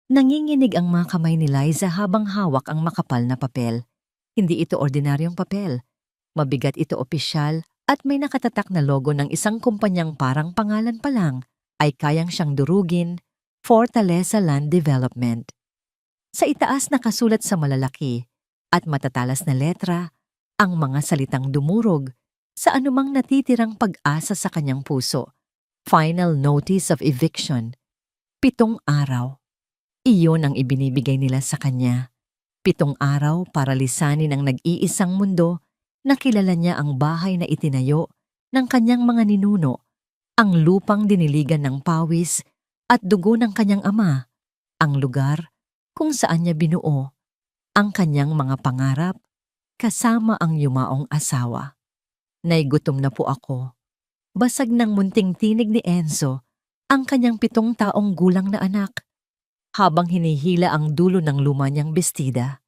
Nanginginig ang mga kamay ni Liza habang hawak ang makapal na papel. Hindi ito ordinaryong papel. Mabigat ito opisyal at may nakatatak na logo ng isang kumpanyang parang pangalan pa lang ay kayang siyang durugin, Fortaleza Land Development. Sa itaas nakasulat sa malalaki at matatalas na letra ang mga salitang dumurog sa anumang natitirang pag-asa sa kanyang puso. Final Notice of Eviction. 7 araw. Iyon ang ibinibigay nila sa kanya. 7 araw para lisanin ang nag-iisang mundo na kilala niya ang bahay na itinayo ng kanyang mga ninuno, ang lupang diniligan ng pawis at dugo ng kanyang ama, ang lugar kung saan niya binuo ang kanyang mga pangarap kasama ang yumaong asawa. Naigutom na po ako. Basag ng munting tinig ni Enzo ang kanyang 7 taong gulang na anak habang hinihila ang dulo ng luma niyang bestida.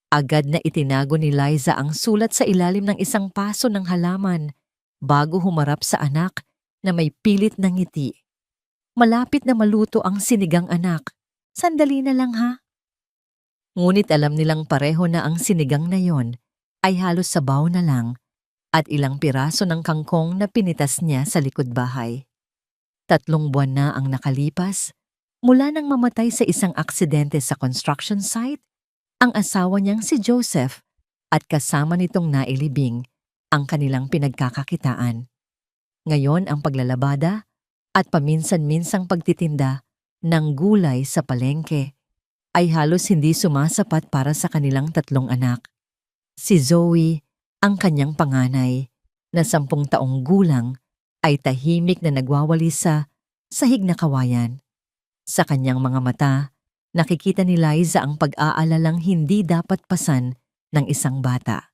Agad na itinago ni Liza ang sulat sa ilalim ng isang paso ng halaman bago humarap sa anak na may pilit na ngiti. Malapit na maluto ang sinigang anak. Sandali na lang ha. Ngunit alam nilang pareho na ang sinigang na yon ay halos sabaw na lang at ilang piraso ng kangkong na pinitas niya sa likod bahay. 3 buwan na ang nakalipas mula nang mamatay sa isang aksidente sa construction site ang asawa niyang si Joseph at kasama nitong nailibing ang kanilang pinagkakakitaan. Ngayon ang paglalabada at paminsan-minsang pagtitinda ng gulay sa palengke ay halos hindi sumasapat para sa kanilang 3 anak. Si Zoe, ang kanyang panganay, na 10 taong gulang, ay tahimik na nagwawali sa sahig na kawayan. Sa kanyang mga mata, nakikita ni Liza ang pag-aalalang hindi dapat pasan ng isang bata.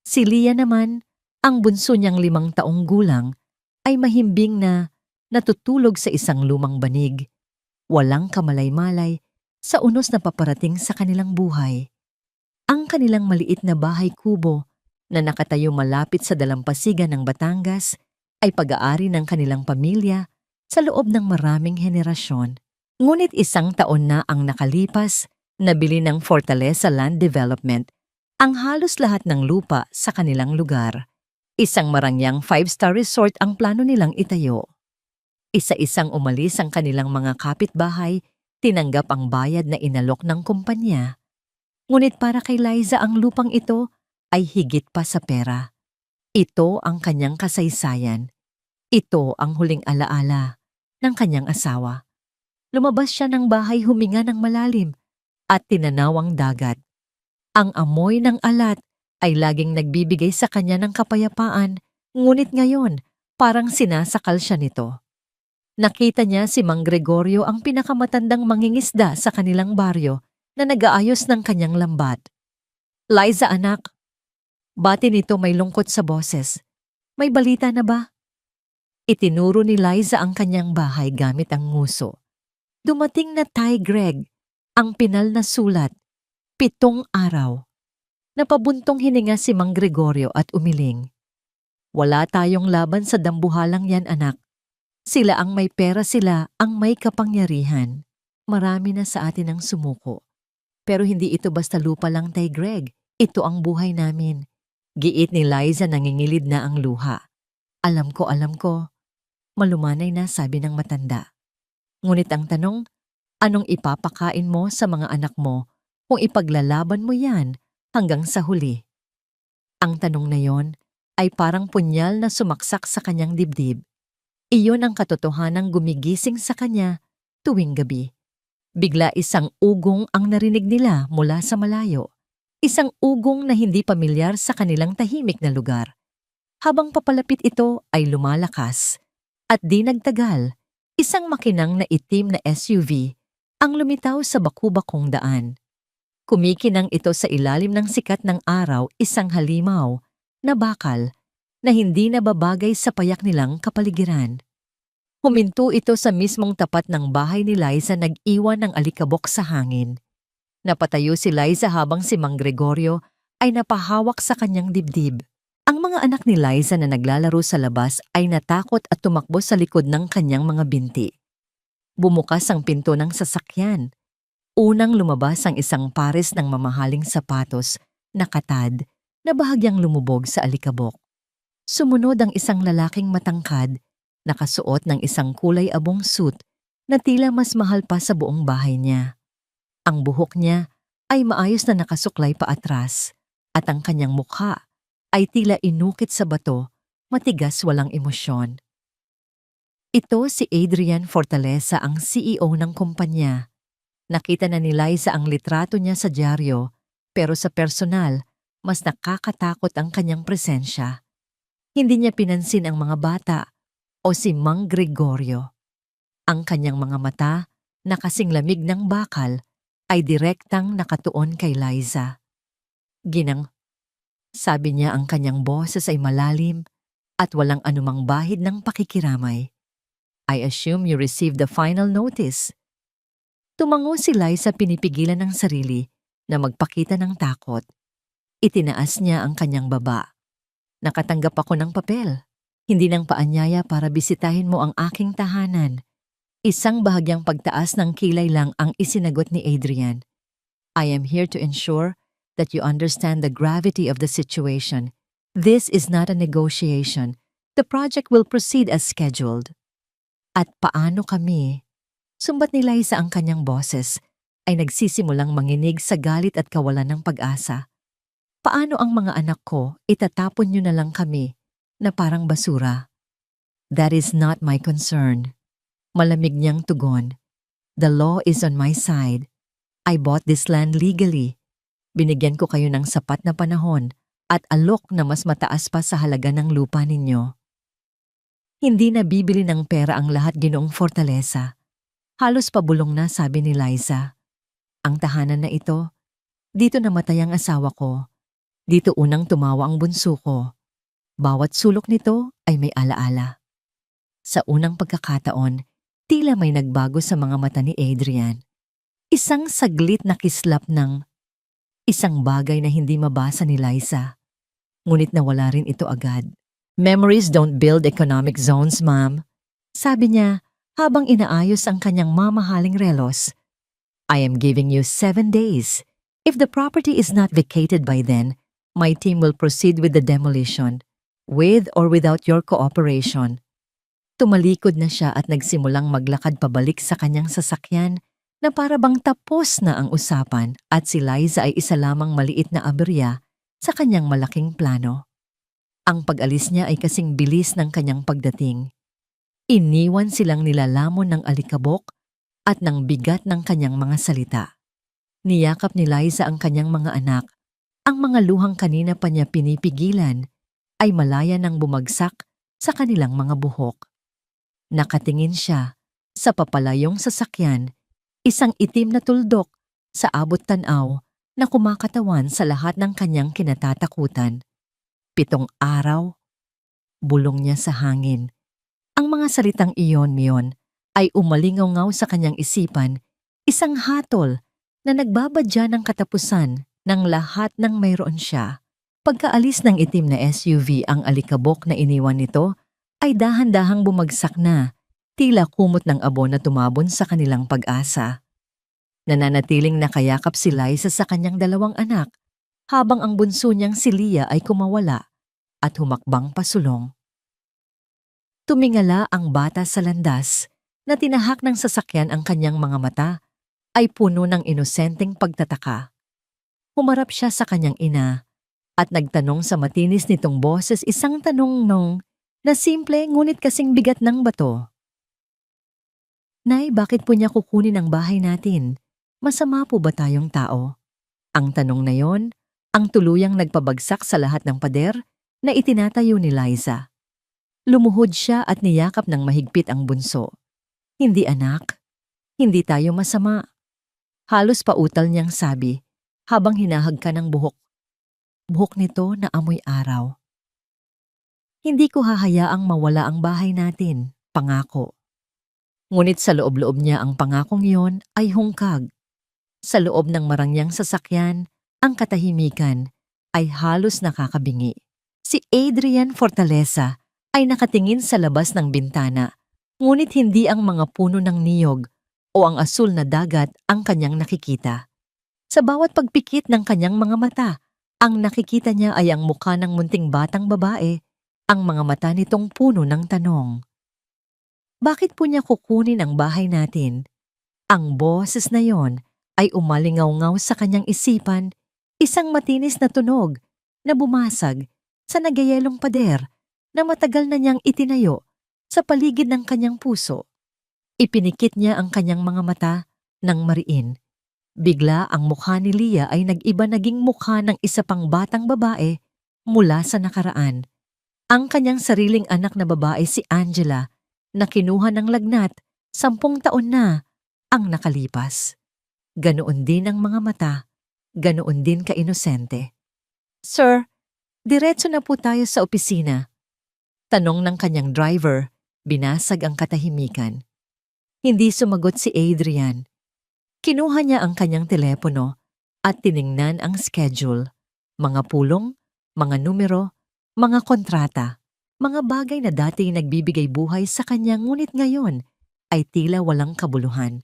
Si Leah naman, ang bunso niyang 5 taong gulang, ay mahimbing na natutulog sa isang lumang banig, walang kamalay-malay sa unos na paparating sa kanilang buhay. Ang kanilang maliit na bahay kubo na nakatayo malapit sa dalampasigan ng Batangas ay pag-aari ng kanilang pamilya sa loob ng maraming henerasyon. Ngunit 1 taon na ang nakalipas, nabili ng Fortaleza Land Development ang halos lahat ng lupa sa kanilang lugar. Isang marangyang 5-star resort ang plano nilang itayo. Isa-isang umalis ang kanilang mga kapitbahay, tinanggap ang bayad na inalok ng kumpanya. Ngunit para kay Liza ang lupang ito ay higit pa sa pera. Ito ang kanyang kasaysayan. Ito ang huling alaala ng kanyang asawa. Lumabas siya ng bahay huminga ng malalim at tinanaw ang dagat. Ang amoy ng alat ay laging nagbibigay sa kanya ng kapayapaan, ngunit ngayon parang sinasakal siya nito. Nakita niya si Mang Gregorio ang pinakamatandang mangingisda sa kanilang baryo na nag-aayos ng kanyang lambat. Liza anak, bati nito may lungkot sa boses. May balita na ba? Itinuro ni Liza ang kanyang bahay gamit ang nguso. Dumating na Tay Greg, ang pinal na sulat, 7 araw. Napabuntong hininga si Mang Gregorio at umiling. Wala tayong laban sa dambuhalang yan anak. Sila ang may pera, sila ang may kapangyarihan. Marami na sa atin ang sumuko. Pero hindi ito basta lupa lang Tay Greg, ito ang buhay namin. Giit ni Liza nangingilid na ang luha. Alam ko. Malumanay na sabi ng matanda. Ngunit ang tanong, anong ipapakain mo sa mga anak mo kung ipaglalaban mo yan hanggang sa huli? Ang tanong na yon ay parang punyal na sumaksak sa kanyang dibdib. Iyon ang katotohanang gumigising sa kanya tuwing gabi. Bigla isang ugong ang narinig nila mula sa malayo. Isang ugong na hindi pamilyar sa kanilang tahimik na lugar. Habang papalapit ito ay lumalakas at di nagtagal, isang makinang na itim na SUV ang lumitaw sa baku-bakong daan. Kumikinang ito sa ilalim ng sikat ng araw, isang halimaw na bakal na hindi nababagay sa payak nilang kapaligiran. Huminto ito sa mismong tapat ng bahay ni Liza, nag-iwan ng alikabok sa hangin. Napatayo si Liza habang si Mang Gregorio ay napahawak sa kanyang dibdib. Ang mga anak ni Liza na naglalaro sa labas ay natakot at tumakbo sa likod ng kanyang mga binti. Bumukas ang pinto ng sasakyan. Unang lumabas ang isang pares ng mamahaling sapatos na katad na bahagyang lumubog sa alikabok. Sumunod ang isang lalaking matangkad, nakasuot ng isang kulay abong suit na tila mas mahal pa sa buong bahay niya. Ang buhok niya ay maayos na nakasuklay pa atras at ang kanyang mukha ay tila inukit sa bato, matigas walang emosyon. Ito si Adrian Fortaleza, ang CEO ng kumpanya. Nakita na ni Liza ang litrato niya sa dyaryo, pero sa personal, mas nakakatakot ang kanyang presensya. Hindi niya pinansin ang mga bata o si Mang Gregorio. Ang kanyang mga mata, na kasing lamig ng bakal, ay direktang nakatuon kay Liza. Sabi niya, ang kanyang boses ay malalim at walang anumang bahid ng pakikiramay. I assume you received the final notice. Tumango si Liza, pinipigilan ng sarili na magpakita ng takot. Itinaas niya ang kanyang baba. Nakatanggap ako ng papel. Hindi ng paanyaya para bisitahin mo ang aking tahanan. Isang bahagyang pagtaas ng kilay lang ang isinagot ni Adrian. I am here to ensure that you understand the gravity of the situation. This is not a negotiation. The project will proceed as scheduled. At paano kami? Sumbat ni Liza, ang kanyang boses ay nagsisimulang manginig sa galit at kawalan ng pag-asa. Paano ang mga anak ko? Itatapon niyo na lang kami na parang basura. That is not my concern. Malamig niyang tugon. The law is on my side. I bought this land legally. Binigyan ko kayo ng sapat na panahon at alok na mas mataas pa sa halaga ng lupa ninyo. Hindi na bibili ng pera ang lahat, Ginoong Fortaleza. Halos pabulong na, sabi ni Liza. Ang tahanan na ito, dito namatay ang asawa ko. Dito unang tumawa ang bunso ko. Bawat sulok nito ay may alaala. Sa unang pagkakataon, tila may nagbago sa mga mata ni Adrian. Isang saglit na kislap ng isang bagay na hindi mabasa ni Liza. Ngunit nawala rin ito agad. Memories don't build economic zones, ma'am. Sabi niya habang inaayos ang kanyang mamahaling relos. I am giving you 7 days. If the property is not vacated by then, my team will proceed with the demolition, with or without your cooperation. Tumalikod na siya at nagsimulang maglakad pabalik sa kanyang sasakyan na para bang tapos na ang usapan at si Liza ay isa lamang maliit na aberya sa kanyang malaking plano. Ang pag-alis niya ay kasing bilis ng kanyang pagdating. Iniwan silang nilalamon ng alikabok at ng bigat ng kanyang mga salita. Niyakap ni Liza ang kanyang mga anak. Ang mga luhang kanina pa niya pinipigilan ay malaya nang bumagsak sa kanilang mga buhok. Nakatingin siya sa papalayong sasakyan, isang itim na tuldok sa abot tanaw na kumakatawan sa lahat ng kanyang kinatatakutan. 7 araw, bulong niya sa hangin. Ang mga salitang iyon ay umalingaw sa kanyang isipan, isang hatol na nagbabadya ng katapusan ng lahat ng mayroon siya. Pagkaalis ng itim na SUV, ang alikabok na iniwan nito ay dahan-dahang bumagsak na, tila kumot ng abo na tumabon sa kanilang pag-asa. Nananatiling nakayakap si Liza sa kanyang 2 anak, habang ang bunso niyang si Leah ay kumawala at humakbang pasulong. Tumingala ang bata sa landas, na tinahak ng sasakyan. Ang kanyang mga mata ay puno ng inosenteng pagtataka. Humarap siya sa kanyang ina at nagtanong sa matinis nitong boses, isang tanong na simple ngunit kasing bigat ng bato. Nay, bakit po niya kukunin ang bahay natin? Masama po ba tayong tao? Ang tanong na yon ang tuluyang nagpabagsak sa lahat ng pader na itinatayo ni Liza. Lumuhod siya at niyakap ng mahigpit ang bunso. Hindi, anak. Hindi tayo masama. Halos pautal niyang sabi habang hinahagka ng buhok. Buhok nito na amoy araw. Hindi ko hahayaang mawala ang bahay natin, pangako. Ngunit sa loob-loob niya ang pangakong iyon ay hungkag. Sa loob ng marangyang sasakyan, ang katahimikan ay halos nakakabingi. Si Adrian Fortaleza ay nakatingin sa labas ng bintana, ngunit hindi ang mga puno ng niyog o ang asul na dagat ang kanyang nakikita. Sa bawat pagpikit ng kanyang mga mata, ang nakikita niya ay ang mukha ng munting batang babae, ang mga mata nitong puno ng tanong. Bakit po niya kukunin ang bahay natin? Ang boses na yon ay umalingaw-ngaw sa kanyang isipan, isang matinis na tunog na bumasag sa nagyayelong pader na matagal na niyang itinayo sa paligid ng kanyang puso. Ipinikit niya ang kanyang mga mata ng mariin. Bigla ang mukha ni Leah ay nag-iba, naging mukha ng isa pang batang babae mula sa nakaraan. Ang kanyang sariling anak na babae si Angela na kinuha ng lagnat 10 taon na ang nakalipas. Ganoon din ang mga mata, ganoon din ka-inosente. Sir, diretso na po tayo sa opisina. Tanong ng kanyang driver, binasag ang katahimikan. Hindi sumagot si Adrian. Kinuha niya ang kanyang telepono at tiningnan ang schedule, mga pulong, mga numero, mga kontrata, mga bagay na dati nagbibigay buhay sa kanya ngunit ngayon ay tila walang kabuluhan.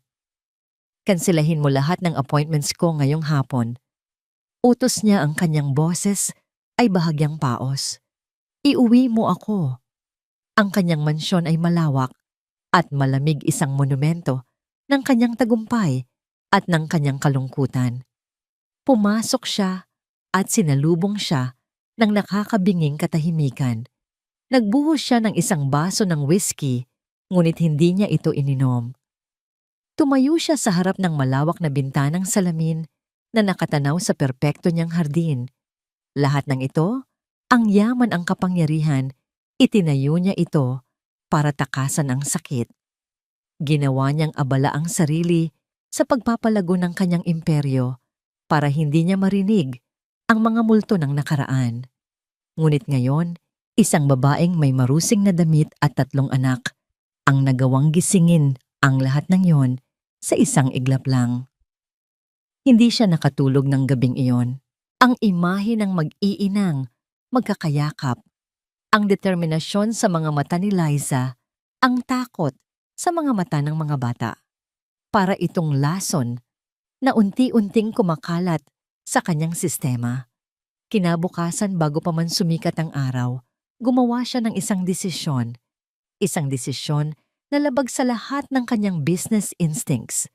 Kanselahin mo lahat ng appointments ko ngayong hapon. Utos niya, ang kanyang boses ay bahagyang paos. Iuwi mo ako. Ang kanyang mansyon ay malawak at malamig, isang monumento ng kanyang tagumpay at ng kanyang kalungkutan. Pumasok siya at sinalubong siya ng nakakabinging katahimikan. Nagbuhos siya ng isang baso ng whiskey, ngunit hindi niya ito ininom. Tumayo siya sa harap ng malawak na bintanang salamin na nakatanaw sa perpekto niyang hardin. Lahat ng ito, ang yaman, ang kapangyarihan, itinayo niya ito para takasan ang sakit. Ginawa niyang abala ang sarili sa pagpapalago ng kanyang imperyo para hindi niya marinig ang mga multo ng nakaraan. Ngunit ngayon, isang babaeng may marusing na damit at 3 anak ang nagawang gisingin ang lahat ng yon sa isang iglap lang. Hindi siya nakatulog ng gabing iyon. Ang imahe ng mag-iinang magkakayakap, ang determinasyon sa mga mata ni Liza, ang takot sa mga mata ng mga bata. Para itong lason na unti-unting kumakalat sa kanyang sistema. Kinabukasan, bago pa man sumikat ang araw, gumawa siya ng isang desisyon. Isang desisyon na labag sa lahat ng kanyang business instincts.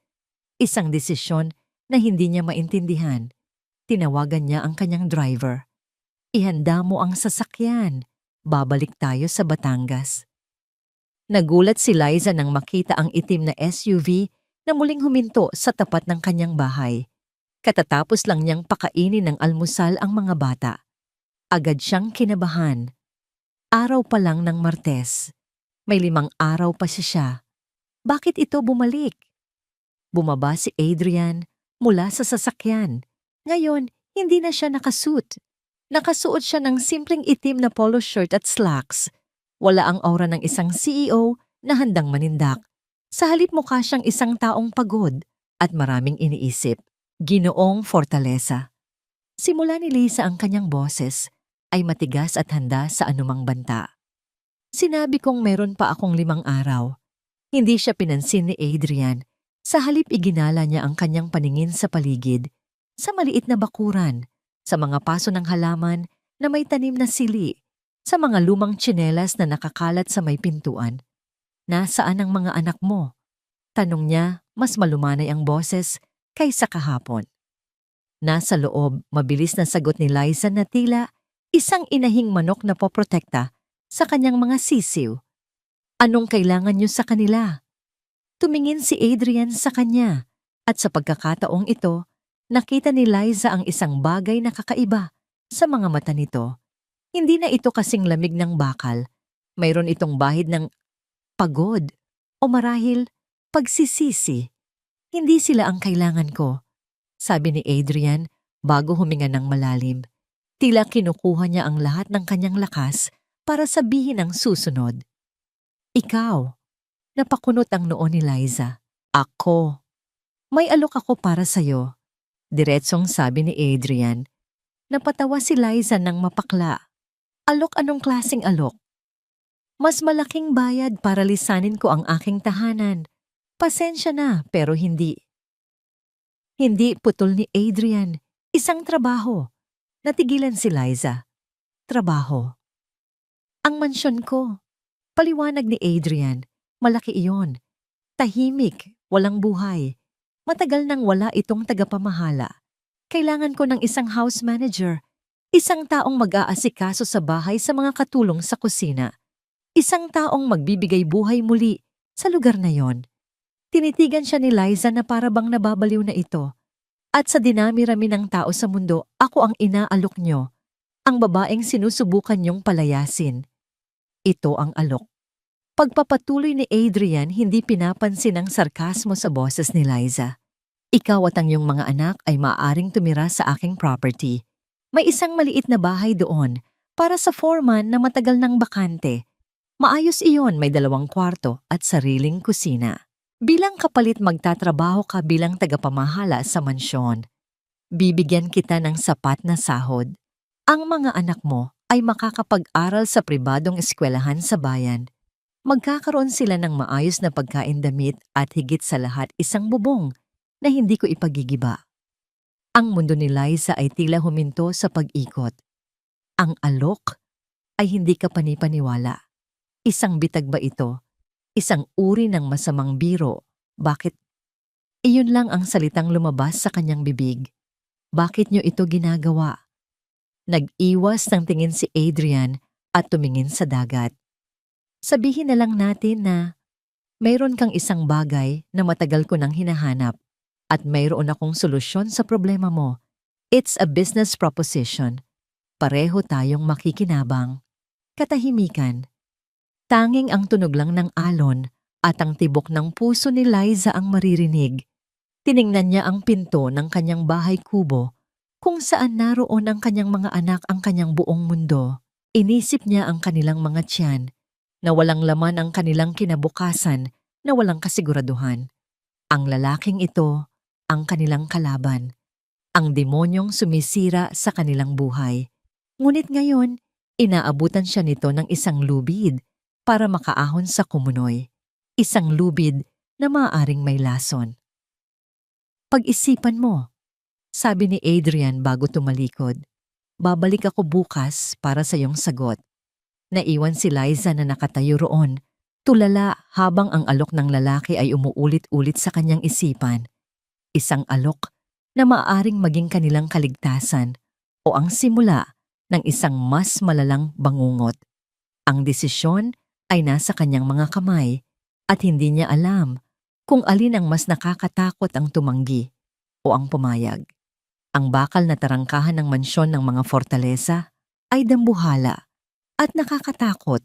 Isang desisyon na hindi niya maintindihan. Tinawagan niya ang kanyang driver. Ihanda mo ang sasakyan. Babalik tayo sa Batangas. Nagulat si Liza nang makita ang itim na SUV na muling huminto sa tapat ng kanyang bahay. Katatapos lang niyang pakainin ng almusal ang mga bata. Agad siyang kinabahan. Araw pa lang ng Martes. May 5 araw pa siya. Bakit ito bumalik? Bumaba si Adrian mula sa sasakyan. Ngayon, hindi na siya nakasuot. Nakasuot siya ng simpleng itim na polo shirt at slacks. Wala ang aura ng isang CEO na handang manindak. Sa halip, mukha siyang isang taong pagod at maraming iniisip. Ginoong Fortaleza. Simula ni Lisa, ang kanyang boses ay matigas at handa sa anumang banta. Sinabi kong meron pa akong 5 araw. Hindi siya pinansin ni Adrian. Sa halip, iginala niya ang kanyang paningin sa paligid, sa maliit na bakuran, sa mga paso ng halaman na may tanim na sili, sa mga lumang tsinelas na nakakalat sa may pintuan. Nasaan ang mga anak mo? Tanong niya, mas malumanay ang boses kaysa kahapon. Nasa loob, mabilis na sagot ni Liza na tila isang inahing manok na poprotekta sa kanyang mga sisiw. Anong kailangan niyo sa kanila? Tumingin si Adrian sa kanya at sa pagkakataong ito, nakita ni Liza ang isang bagay na kakaiba sa mga mata nito. Hindi na ito kasing lamig ng bakal. Mayroon itong bahid ng pagod o marahil pagsisisi. Hindi sila ang kailangan ko, sabi ni Adrian bago huminga ng malalim. Tila kinukuha niya ang lahat ng kanyang lakas para sabihin ang susunod. Ikaw. Napakunot ang noo ni Liza. Ako. May alok ako para sa'yo. Diretsong sabi ni Adrian. Napatawa si Liza ng mapakla. Alok? Anong klaseng alok? Mas malaking bayad para lisanin ko ang aking tahanan. Pasensya na, pero hindi. Hindi putol ni Adrian. Isang trabaho. Natigilan si Liza. Trabaho. Ang mansyon ko. Paliwanag ni Adrian. Malaki iyon. Tahimik, walang buhay. Matagal nang wala itong tagapamahala. Kailangan ko ng isang house manager. Isang taong mag-aasikaso sa bahay sa mga katulong sa kusina. Isang taong magbibigay buhay muli sa lugar na yon. Tinitigan siya ni Liza na para bang nababaliw na ito. At sa dinami-rami ng tao sa mundo, ako ang inaalok nyo. Ang babaeng sinusubukan nyong palayasin. Ito ang alok. Pagpapatuloy ni Adrian, hindi pinapansin ang sarkasmo sa boses ni Liza. Ikaw at ang iyong mga anak ay maaaring tumira sa aking property. May isang maliit na bahay doon para sa foreman na matagal nang bakante. Maayos iyon, may 2 kwarto at sariling kusina. Bilang kapalit magtatrabaho ka bilang tagapamahala sa mansyon. Bibigyan kita ng sapat na sahod. Ang mga anak mo ay makakapag-aral sa pribadong eskwelahan sa bayan. Magkakaroon sila ng maayos na pagkain-damit at higit sa lahat isang bubong na hindi ko ipagigiba. Ang mundo ni Liza ay tila huminto sa pag-ikot. Ang alok ay hindi ka panipaniwala. Isang bitag ba ito? Isang uri ng masamang biro. Bakit? Iyon lang ang salitang lumabas sa kanyang bibig. Bakit niyo ito ginagawa? Nag-iwas ng tingin si Adrian at tumingin sa dagat. Sabihin na lang natin na mayroon kang isang bagay na matagal ko nang hinahanap at mayroon akong solusyon sa problema mo. It's a business proposition. Pareho tayong makikinabang. Katahimikan. Tanging ang tunog lang ng alon at ang tibok ng puso ni Liza ang maririnig. Tiningnan niya ang pinto ng kanyang bahay kubo kung saan naroon ang kanyang mga anak, ang kanyang buong mundo. Inisip niya ang kanilang mga tiyan, na walang laman ang kanilang kinabukasan, na walang kasiguraduhan. Ang lalaking ito, ang kanilang kalaban. Ang demonyong sumisira sa kanilang buhay. Ngunit ngayon, inaabutan siya nito ng isang lubid para makaahon sa kumunoy. Isang lubid na maaaring may lason. Pag-isipan mo, sabi ni Adrian bago tumalikod. Babalik ako bukas para sa iyong sagot. Naiwan si Liza na nakatayo roon, tulala habang ang alok ng lalaki ay umuulit-ulit sa kanyang isipan. Isang alok na maaaring maging kanilang kaligtasan o ang simula ng isang mas malalang bangungot. Ang desisyon ay nasa kanyang mga kamay at hindi niya alam kung alin ang mas nakakatakot, ang tumanggi o ang pumayag. Ang bakal na tarangkahan ng mansyon ng mga fortaleza ay dambuhala at nakakatakot,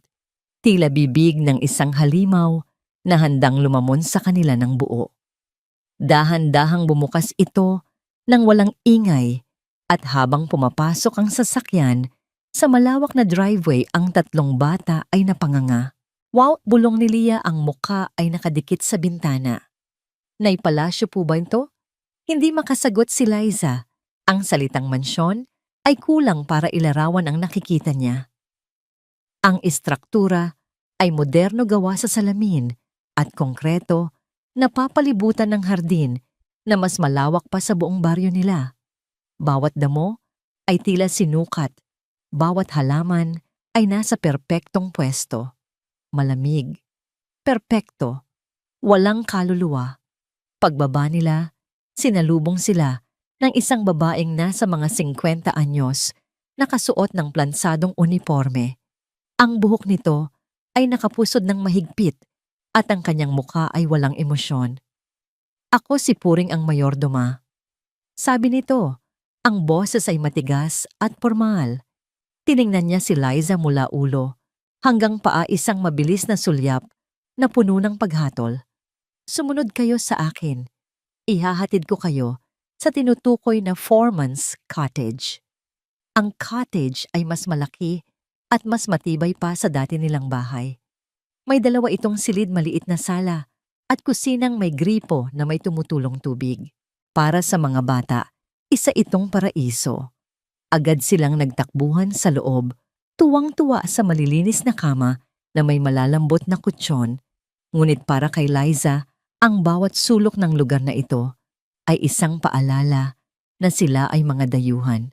tila bibig ng isang halimaw na handang lumamon sa kanila ng buo. Dahan-dahang bumukas ito nang walang ingay at habang pumapasok ang sasakyan, sa malawak na driveway ang 3 bata ay napanganga. Wow, bulong ni Leah, ang muka ay nakadikit sa bintana. Naipalasyo po ba ito? Hindi makasagot si Liza. Ang salitang mansyon ay kulang para ilarawan ang nakikita niya. Ang istruktura ay moderno gawa sa salamin at konkreto na papalibutan ng hardin na mas malawak pa sa buong baryo nila. Bawat damo ay tila sinukat, bawat halaman ay nasa perpektong pwesto. Malamig, perpekto, walang kaluluwa. Pagbaba nila, sinalubong sila ng isang babaeng nasa mga 50 anyos, nakasuot ng plansadong uniforme. Ang buhok nito ay nakapusod ng mahigpit at ang kanyang mukha ay walang emosyon. Ako si Puring ang mayordoma. Sabi nito, ang boses ay matigas at formal. Tiningnan niya si Liza mula ulo hanggang paa, isang mabilis na sulyap na puno ng paghatol. Sumunod kayo sa akin. Ihahatid ko kayo sa tinutukoy na foreman's cottage. Ang cottage ay mas malaki at mas matibay pa sa dati nilang bahay. May 2 itong silid, maliit na sala at kusinang may gripo na may tumutulong tubig. Para sa mga bata, isa itong paraiso. Agad silang nagtakbuhan sa loob, tuwang-tuwa sa malilinis na kama na may malalambot na kutsyon. Ngunit para kay Liza, Ang bawat sulok ng lugar na ito ay isang paalala na sila ay mga dayuhan,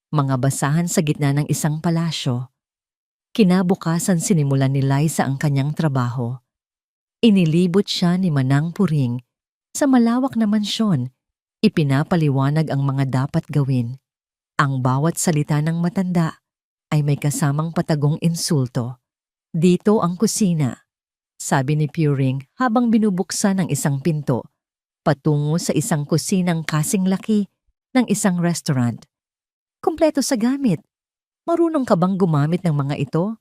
mga basahan sa gitna ng isang palasyo. Kinabukasan sinimulan ni Liza ang kanyang trabaho. Inilibot siya ni Manang Puring sa malawak na mansyon. Ipinapaliwanag ang mga dapat gawin. Ang bawat salita ng matanda ay may kasamang patagong insulto. Dito ang kusina, sabi ni Puring habang binubuksan ang isang pinto, patungo sa isang kusinang kasing laki ng isang restaurant. Kumpleto sa gamit. Marunong ka bang gumamit ng mga ito?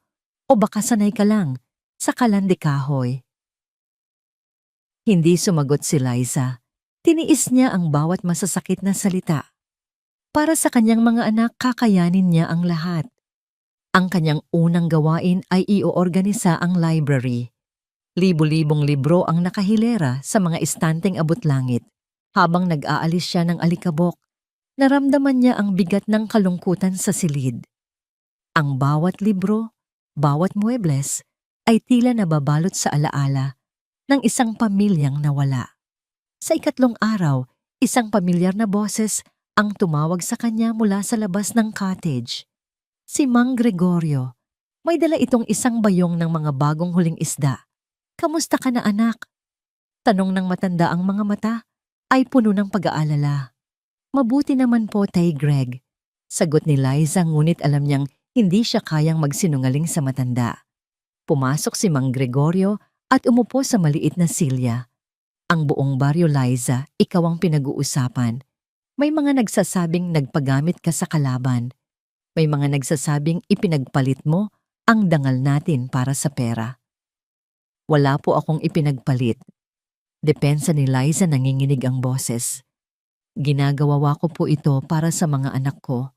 O baka sanay ka lang sa kalande kahoy? Hindi sumagot si Liza. Tiniis niya ang bawat masasakit na salita. Para sa kanyang mga anak, kakayanin niya ang lahat. Ang kanyang unang gawain ay iorganisa ang library. Libo-libong libro ang nakahilera sa mga istanteng abot-langit. Habang nag-aalis siya ng alikabok, naramdaman niya ang bigat ng kalungkutan sa silid. Ang bawat libro, bawat muebles, ay tila nababalot sa alaala ng isang pamilyang nawala. Sa ikatlong araw, isang pamilyar na boses ang tumawag sa kanya mula sa labas ng cottage. Si Mang Gregorio. May dala itong isang bayong ng mga bagong huling isda. "Kamusta ka na, anak?" Tanong ng matanda. Ang mga mata ay puno ng pag-aalala. "Mabuti naman po, Tay Greg." Sagot ni Liza, ngunit alam niyang hindi siya kayang magsinungaling sa matanda. Pumasok si Mang Gregorio at umupo sa maliit na silya. "Ang buong baryo, Liza, ikaw ang pinag-uusapan. May mga nagsasabing nagpagamit ka sa kalaban. May mga nagsasabing ipinagpalit mo ang dangal natin para sa pera." "Wala po akong ipinagpalit." Depensa ni Liza, nanginginig ang boses. "Ginagawa ko po ito para sa mga anak ko,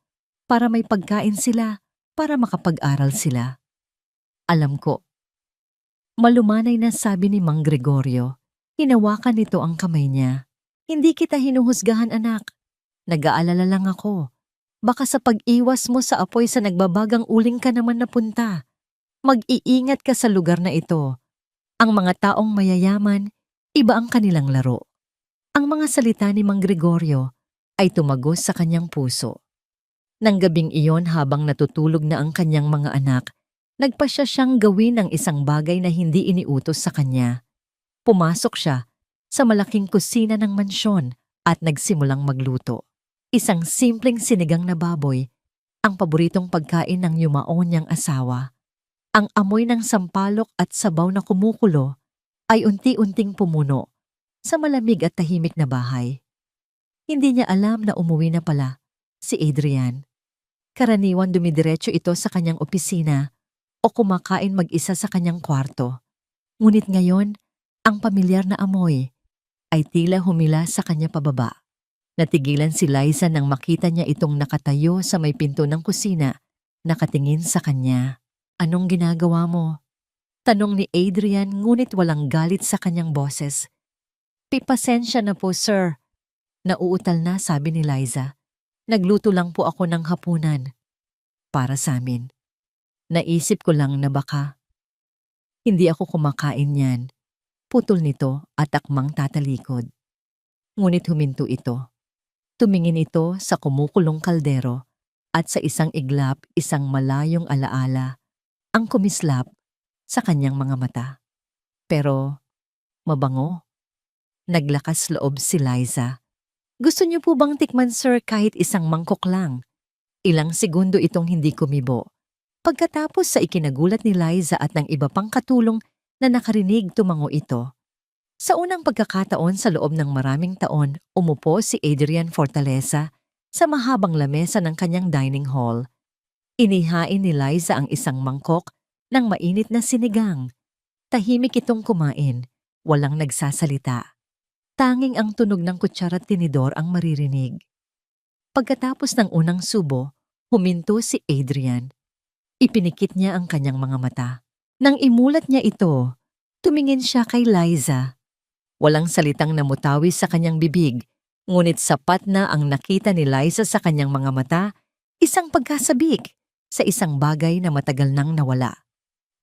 para may pagkain sila, para makapag-aral sila." "Alam ko." Malumanay na sabi ni Mang Gregorio. Hinawakan nito ang kamay niya. "Hindi kita hinuhusgahan, anak. Nag-aalala lang ako. Baka sa pag-iwas mo sa apoy sa nagbabagang uling ka naman napunta. Mag-iingat ka sa lugar na ito. Ang mga taong mayayaman, iba ang kanilang laro." Ang mga salita ni Mang Gregorio ay tumagos sa kanyang puso. Nang gabing iyon, habang natutulog na ang kanyang mga anak, nagpasya siyang gawin ang isang bagay na hindi iniutos sa kanya. Pumasok siya sa malaking kusina ng mansyon at nagsimulang magluto. Isang simpleng sinigang na baboy, ang paboritong pagkain ng yumaon niyang asawa. Ang amoy ng sampalok at sabaw na kumukulo ay unti-unting pumuno sa malamig at tahimik na bahay. Hindi niya alam na umuwi na pala si Adrian. Karaniwan dumidiretso ito sa kanyang opisina o kumakain mag-isa sa kanyang kwarto. Ngunit ngayon, ang pamilyar na amoy ay tila humila sa kanya pababa. Natigilan si Liza nang makita niya itong nakatayo sa may pinto ng kusina, nakatingin sa kanya. "Anong ginagawa mo?" tanong ni Adrian, ngunit walang galit sa kanyang boses. "Pasensya na po, sir." Nauutal na, sabi ni Liza. "Nagluto lang po ako ng hapunan. Para sa amin. Naisip ko lang na baka hindi ako kumakain yan." Putol nito at akmang tatalikod. Ngunit huminto ito. Tumingin ito sa kumukulong kaldero at sa isang iglap, isang malayong alaala ang kumislap sa kanyang mga mata. Pero mabango. Naglakas loob si Liza. "Gusto niyo po bang tikman, sir, kahit isang mangkok lang?" Ilang segundo itong hindi kumibo. Pagkatapos sa ikinagulat ni Liza at ng iba pang katulong na nakarinig, tumango ito. Sa unang pagkakataon sa loob ng maraming taon, umupo si Adrian Fortaleza sa mahabang lamesa ng kanyang dining hall. Inihain ni Liza ang isang mangkok ng mainit na sinigang. Tahimik itong kumain, walang nagsasalita. Tanging ang tunog ng kutsara at tinidor ang maririnig. Pagkatapos ng unang subo, huminto si Adrian. Ipinikit niya ang kanyang mga mata. Nang imulat niya ito, tumingin siya kay Liza. Walang salitang namutawi sa kanyang bibig, ngunit sapat na ang nakita ni Liza sa kanyang mga mata, isang pagkasabik sa isang bagay na matagal nang nawala.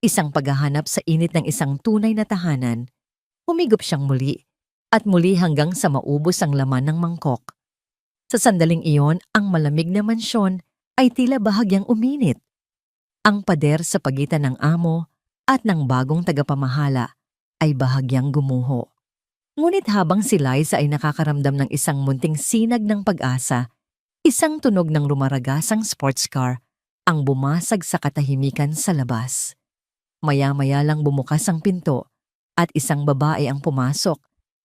Isang paghahanap sa init ng isang tunay na tahanan. Humigop siyang muli, at muli hanggang sa maubos ang laman ng mangkok. Sa sandaling iyon, ang malamig na mansyon ay tila bahagyang uminit. Ang pader sa pagitan ng amo at ng bagong tagapamahala ay bahagyang gumuho. Ngunit habang si Liza ay nakakaramdam ng isang munting sinag ng pag-asa, isang tunog ng rumaragasang sports car ang bumasag sa katahimikan sa labas. Maya-maya lang bumukas ang pinto at isang babae ang pumasok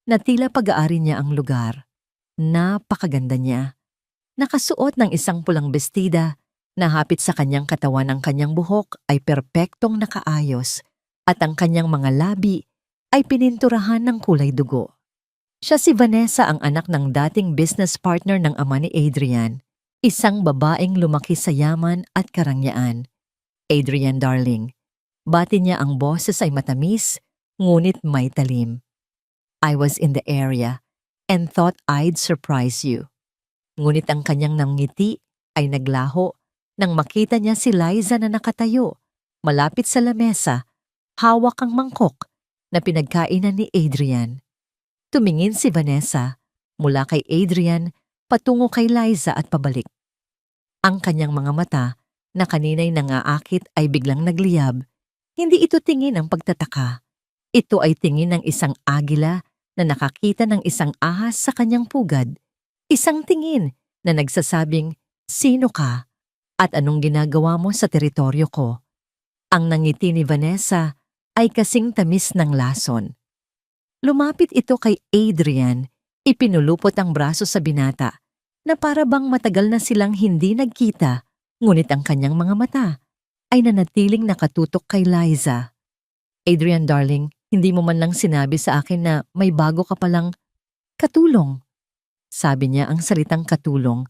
na tila pag-aari niya ang lugar. Napakaganda niya. Nakasuot ng isang pulang bestida na hapit sa kanyang katawan, ang kanyang buhok ay perpektong nakaayos at ang kanyang mga labi ay pininturahan ng kulay dugo. Siya si Vanessa, ang anak ng dating business partner ng ama ni Adrian, isang babaeng lumaki sa yaman at karangyaan. Adrian darling, bati niya, ang boses ay matamis, ngunit may talim. I was in the area and thought I'd surprise you. Ngunit ang kanyang namngiti ay naglaho nang makita niya si Liza na nakatayo, malapit sa lamesa, hawak ang mangkok na pinagkainan ni Adrian. Tumingin si Vanessa mula kay Adrian patungo kay Liza at pabalik. Ang kanyang mga mata na kanina'y nangaakit ay biglang nagliyab. Hindi ito tingin ng pagtataka. Ito ay tingin ng isang agila na nakakita ng isang ahas sa kanyang pugad. Isang tingin na nagsasabing, "Sino ka? At anong ginagawa mo sa teritoryo ko?" Ang nangiti ni Vanessa ay kasing tamis ng lason. Lumapit ito kay Adrian, ipinulupot ang braso sa binata na para bang matagal na silang hindi nagkita, ngunit ang kanyang mga mata ay nanatiling nakatutok kay Liza. Adrian darling, hindi mo man lang sinabi sa akin na may bago ka palang katulong. Sabi niya, ang salitang katulong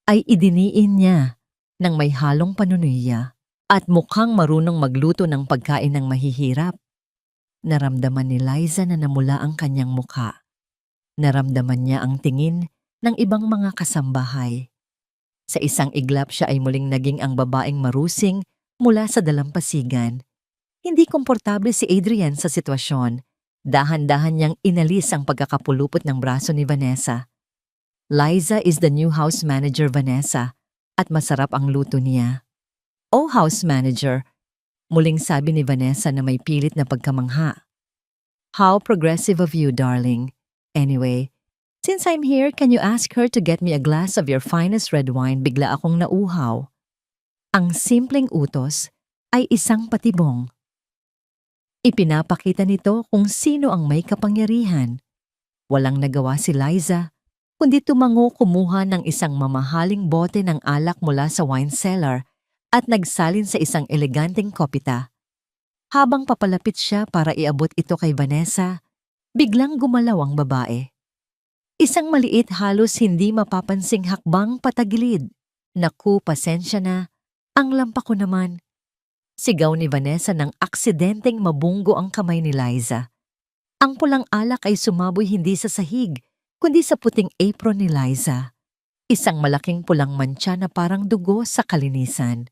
ay idiniin niya ng may halong panunuya at mukhang marunong magluto ng pagkain ng mahihirap. Naramdaman ni Liza na namula ang kanyang mukha. Naramdaman niya ang tingin ng ibang mga kasambahay. Sa isang iglap siya ay muling naging ang babaeng marusing mula sa dalampasigan. Hindi komportable si Adrian sa sitwasyon. Dahan-dahan niyang inalis ang pagkakapulupot ng braso ni Vanessa. Liza is the new house manager, Vanessa, at masarap ang luto niya. "Oh, house manager," muling sabi ni Vanessa na may pilit na pagkamangha. "How progressive of you, darling. Anyway, since I'm here, can you ask her to get me a glass of your finest red wine?" Bigla akong nauhaw. Ang simpleng utos ay isang patibong. Ipinapakita nito kung sino ang may kapangyarihan. Walang nagawa si Liza, kundi tumango, kumuha ng isang mamahaling bote ng alak mula sa wine cellar at nagsalin sa isang eleganteng kopita. Habang papalapit siya para iabot ito kay Vanessa, biglang gumalaw ang babae. Isang maliit, halos hindi mapapansing hakbang patagilid. "Naku, pasensya na. Ang lampa ko naman." Sigaw ni Vanessa nang aksidenteng mabunggo ang kamay ni Liza. Ang pulang alak ay sumaboy hindi sa sahig, kundi sa puting apron ni Liza. Isang malaking pulang mantsa na parang dugo sa kalinisan.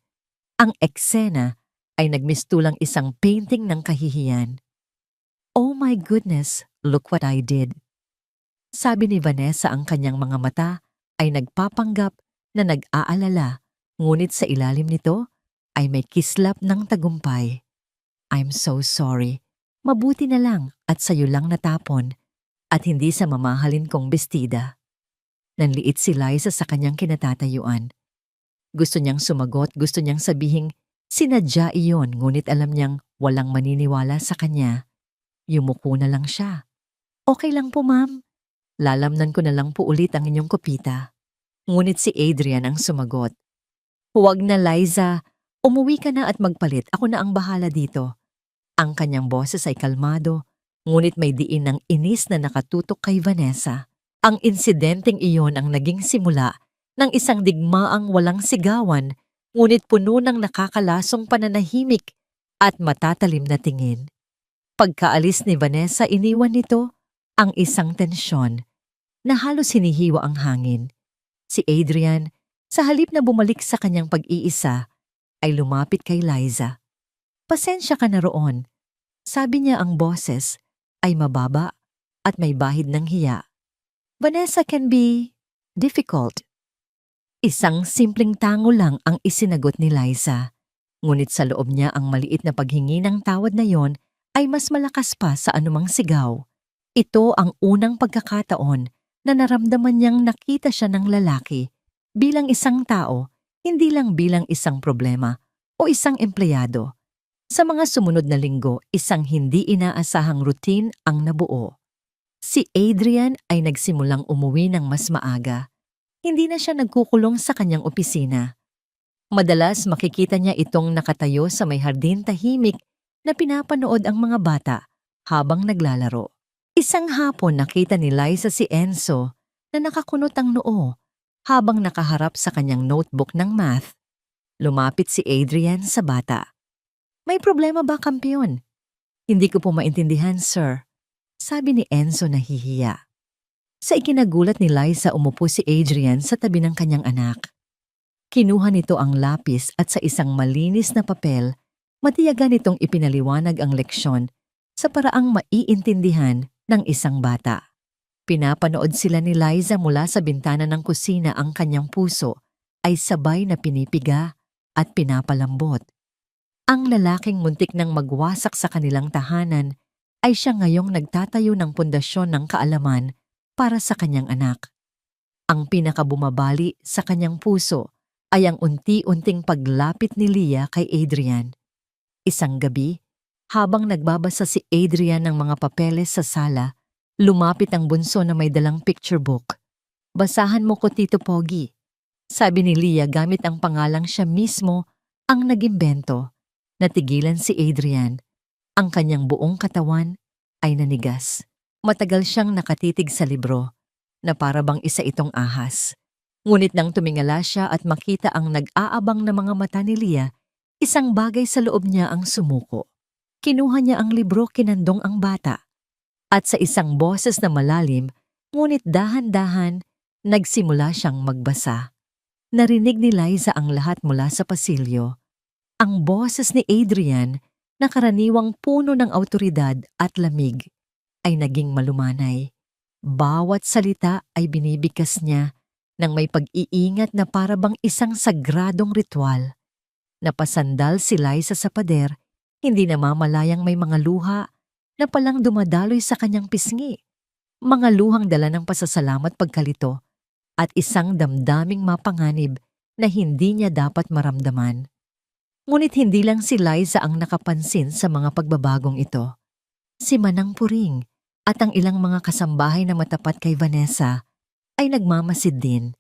Ang eksena ay nagmistulang isang painting ng kahihiyan. "Oh my goodness, look what I did." Sabi ni Vanessa, ang kanyang mga mata ay nagpapanggap na nag-aalala, ngunit sa ilalim nito ay may kislap ng tagumpay. "I'm so sorry. Mabuti na lang at sa'yo lang natapon at hindi sa mamahalin kong bestida." Nanliit si Liza sa kanyang kinatatayuan. Gusto niyang sumagot, gusto niyang sabihing sinadya iyon, ngunit alam niyang walang maniniwala sa kanya. Yumuko na lang siya. "Okay lang po, ma'am. Lalamnan ko na lang po ulit ang inyong kopita." Ngunit si Adrian ang sumagot. "Huwag na, Liza. Umuwi ka na at magpalit. Ako na ang bahala dito." Ang kanyang boses ay kalmado, ngunit may diin ng inis na nakatutok kay Vanessa. Ang insidenteng iyon ang naging simula ng isang digmaang walang sigawan, ngunit puno ng nakakalasong pananahimik at matatalim na tingin. Pagkaalis ni Vanessa, iniwan nito ang isang tensyon na halos hinihiwa ang hangin. Si Adrian, sa halip na bumalik sa kanyang pag-iisa, ay lumapit kay Liza. "Pasensya ka na roon." Sabi niya, ang boses ay mababa at may bahid ng hiya. Vanessa can be difficult. Isang simpleng tango lang ang isinagot ni Liza. Ngunit sa loob niya ang maliit na paghingi ng tawad na yon ay mas malakas pa sa anumang sigaw. Ito ang unang pagkakataon na naramdaman niyang nakita siya ng lalaki bilang isang tao, hindi lang bilang isang problema o isang empleyado. Sa mga sumunod na linggo, isang hindi inaasahang routine ang nabuo. Si Adrian ay nagsimulang umuwi ng mas maaga. Hindi na siya nagkukulong sa kanyang opisina. Madalas makikita niya itong nakatayo sa may hardin tahimik na pinapanood ang mga bata habang naglalaro. Isang hapon nakita ni Liza si Enzo na nakakunot ang noo habang nakaharap sa kanyang notebook ng math. Lumapit si Adrian sa bata. "May problema ba, kampiyon?" "Hindi ko po maintindihan, sir," sabi ni Enzo na hihiya. Sa ikinagulat ni Liza, umupo si Adrian sa tabi ng kanyang anak. Kinuha nito ang lapis at sa isang malinis na papel, matiyagan nitong ipinaliwanag ang leksyon sa paraang maiintindihan ng isang bata. Pinapanood sila ni Liza mula sa bintana ng kusina. Ang kanyang puso ay sabay na pinipiga at pinapalambot. Ang lalaking muntik nang magwasak sa kanilang tahanan ay siya ngayong nagtatayo ng pundasyon ng kaalaman para sa kanyang anak. Ang pinakabumabali sa kanyang puso ay ang unti-unting paglapit ni Leah kay Adrian. Isang gabi, habang nagbabasa si Adrian ng mga papeles sa sala, lumapit ang bunso na may dalang picture book. "Basahan mo ko, Tito Pogi," sabi ni Leah gamit ang pangalang siya mismo ang nag-imbento. Natigilan si Adrian. Ang kanyang buong katawan ay nanigas. Matagal siyang nakatitig sa libro na para bang isa itong ahas. Ngunit nang tumingala siya at makita ang nag-aabang na mga mata ni Leah, isang bagay sa loob niya ang sumuko. Kinuha niya ang libro, kinandong ang bata. At sa isang boses na malalim, ngunit dahan-dahan, nagsimula siyang magbasa. Narinig ni Liza ang lahat mula sa pasilyo. Ang boses ni Adrian, na karaniwang puno ng awtoridad at lamig, ay naging malumanay. Bawat salita ay binibigkas niya ng may pag-iingat na para bang isang sagradong ritual. Napasandal si Liza sa pader, hindi namamalayang may mga luha na palang dumadaloy sa kanyang pisngi. Mga luhang dala ng pasasalamat, pagkalito, at isang damdaming mapanganib na hindi niya dapat maramdaman. Ngunit hindi lang si Liza ang nakapansin sa mga pagbabagong ito. Si Manang Puring at ang ilang mga kasambahay na matapat kay Vanessa ay nagmamasid din.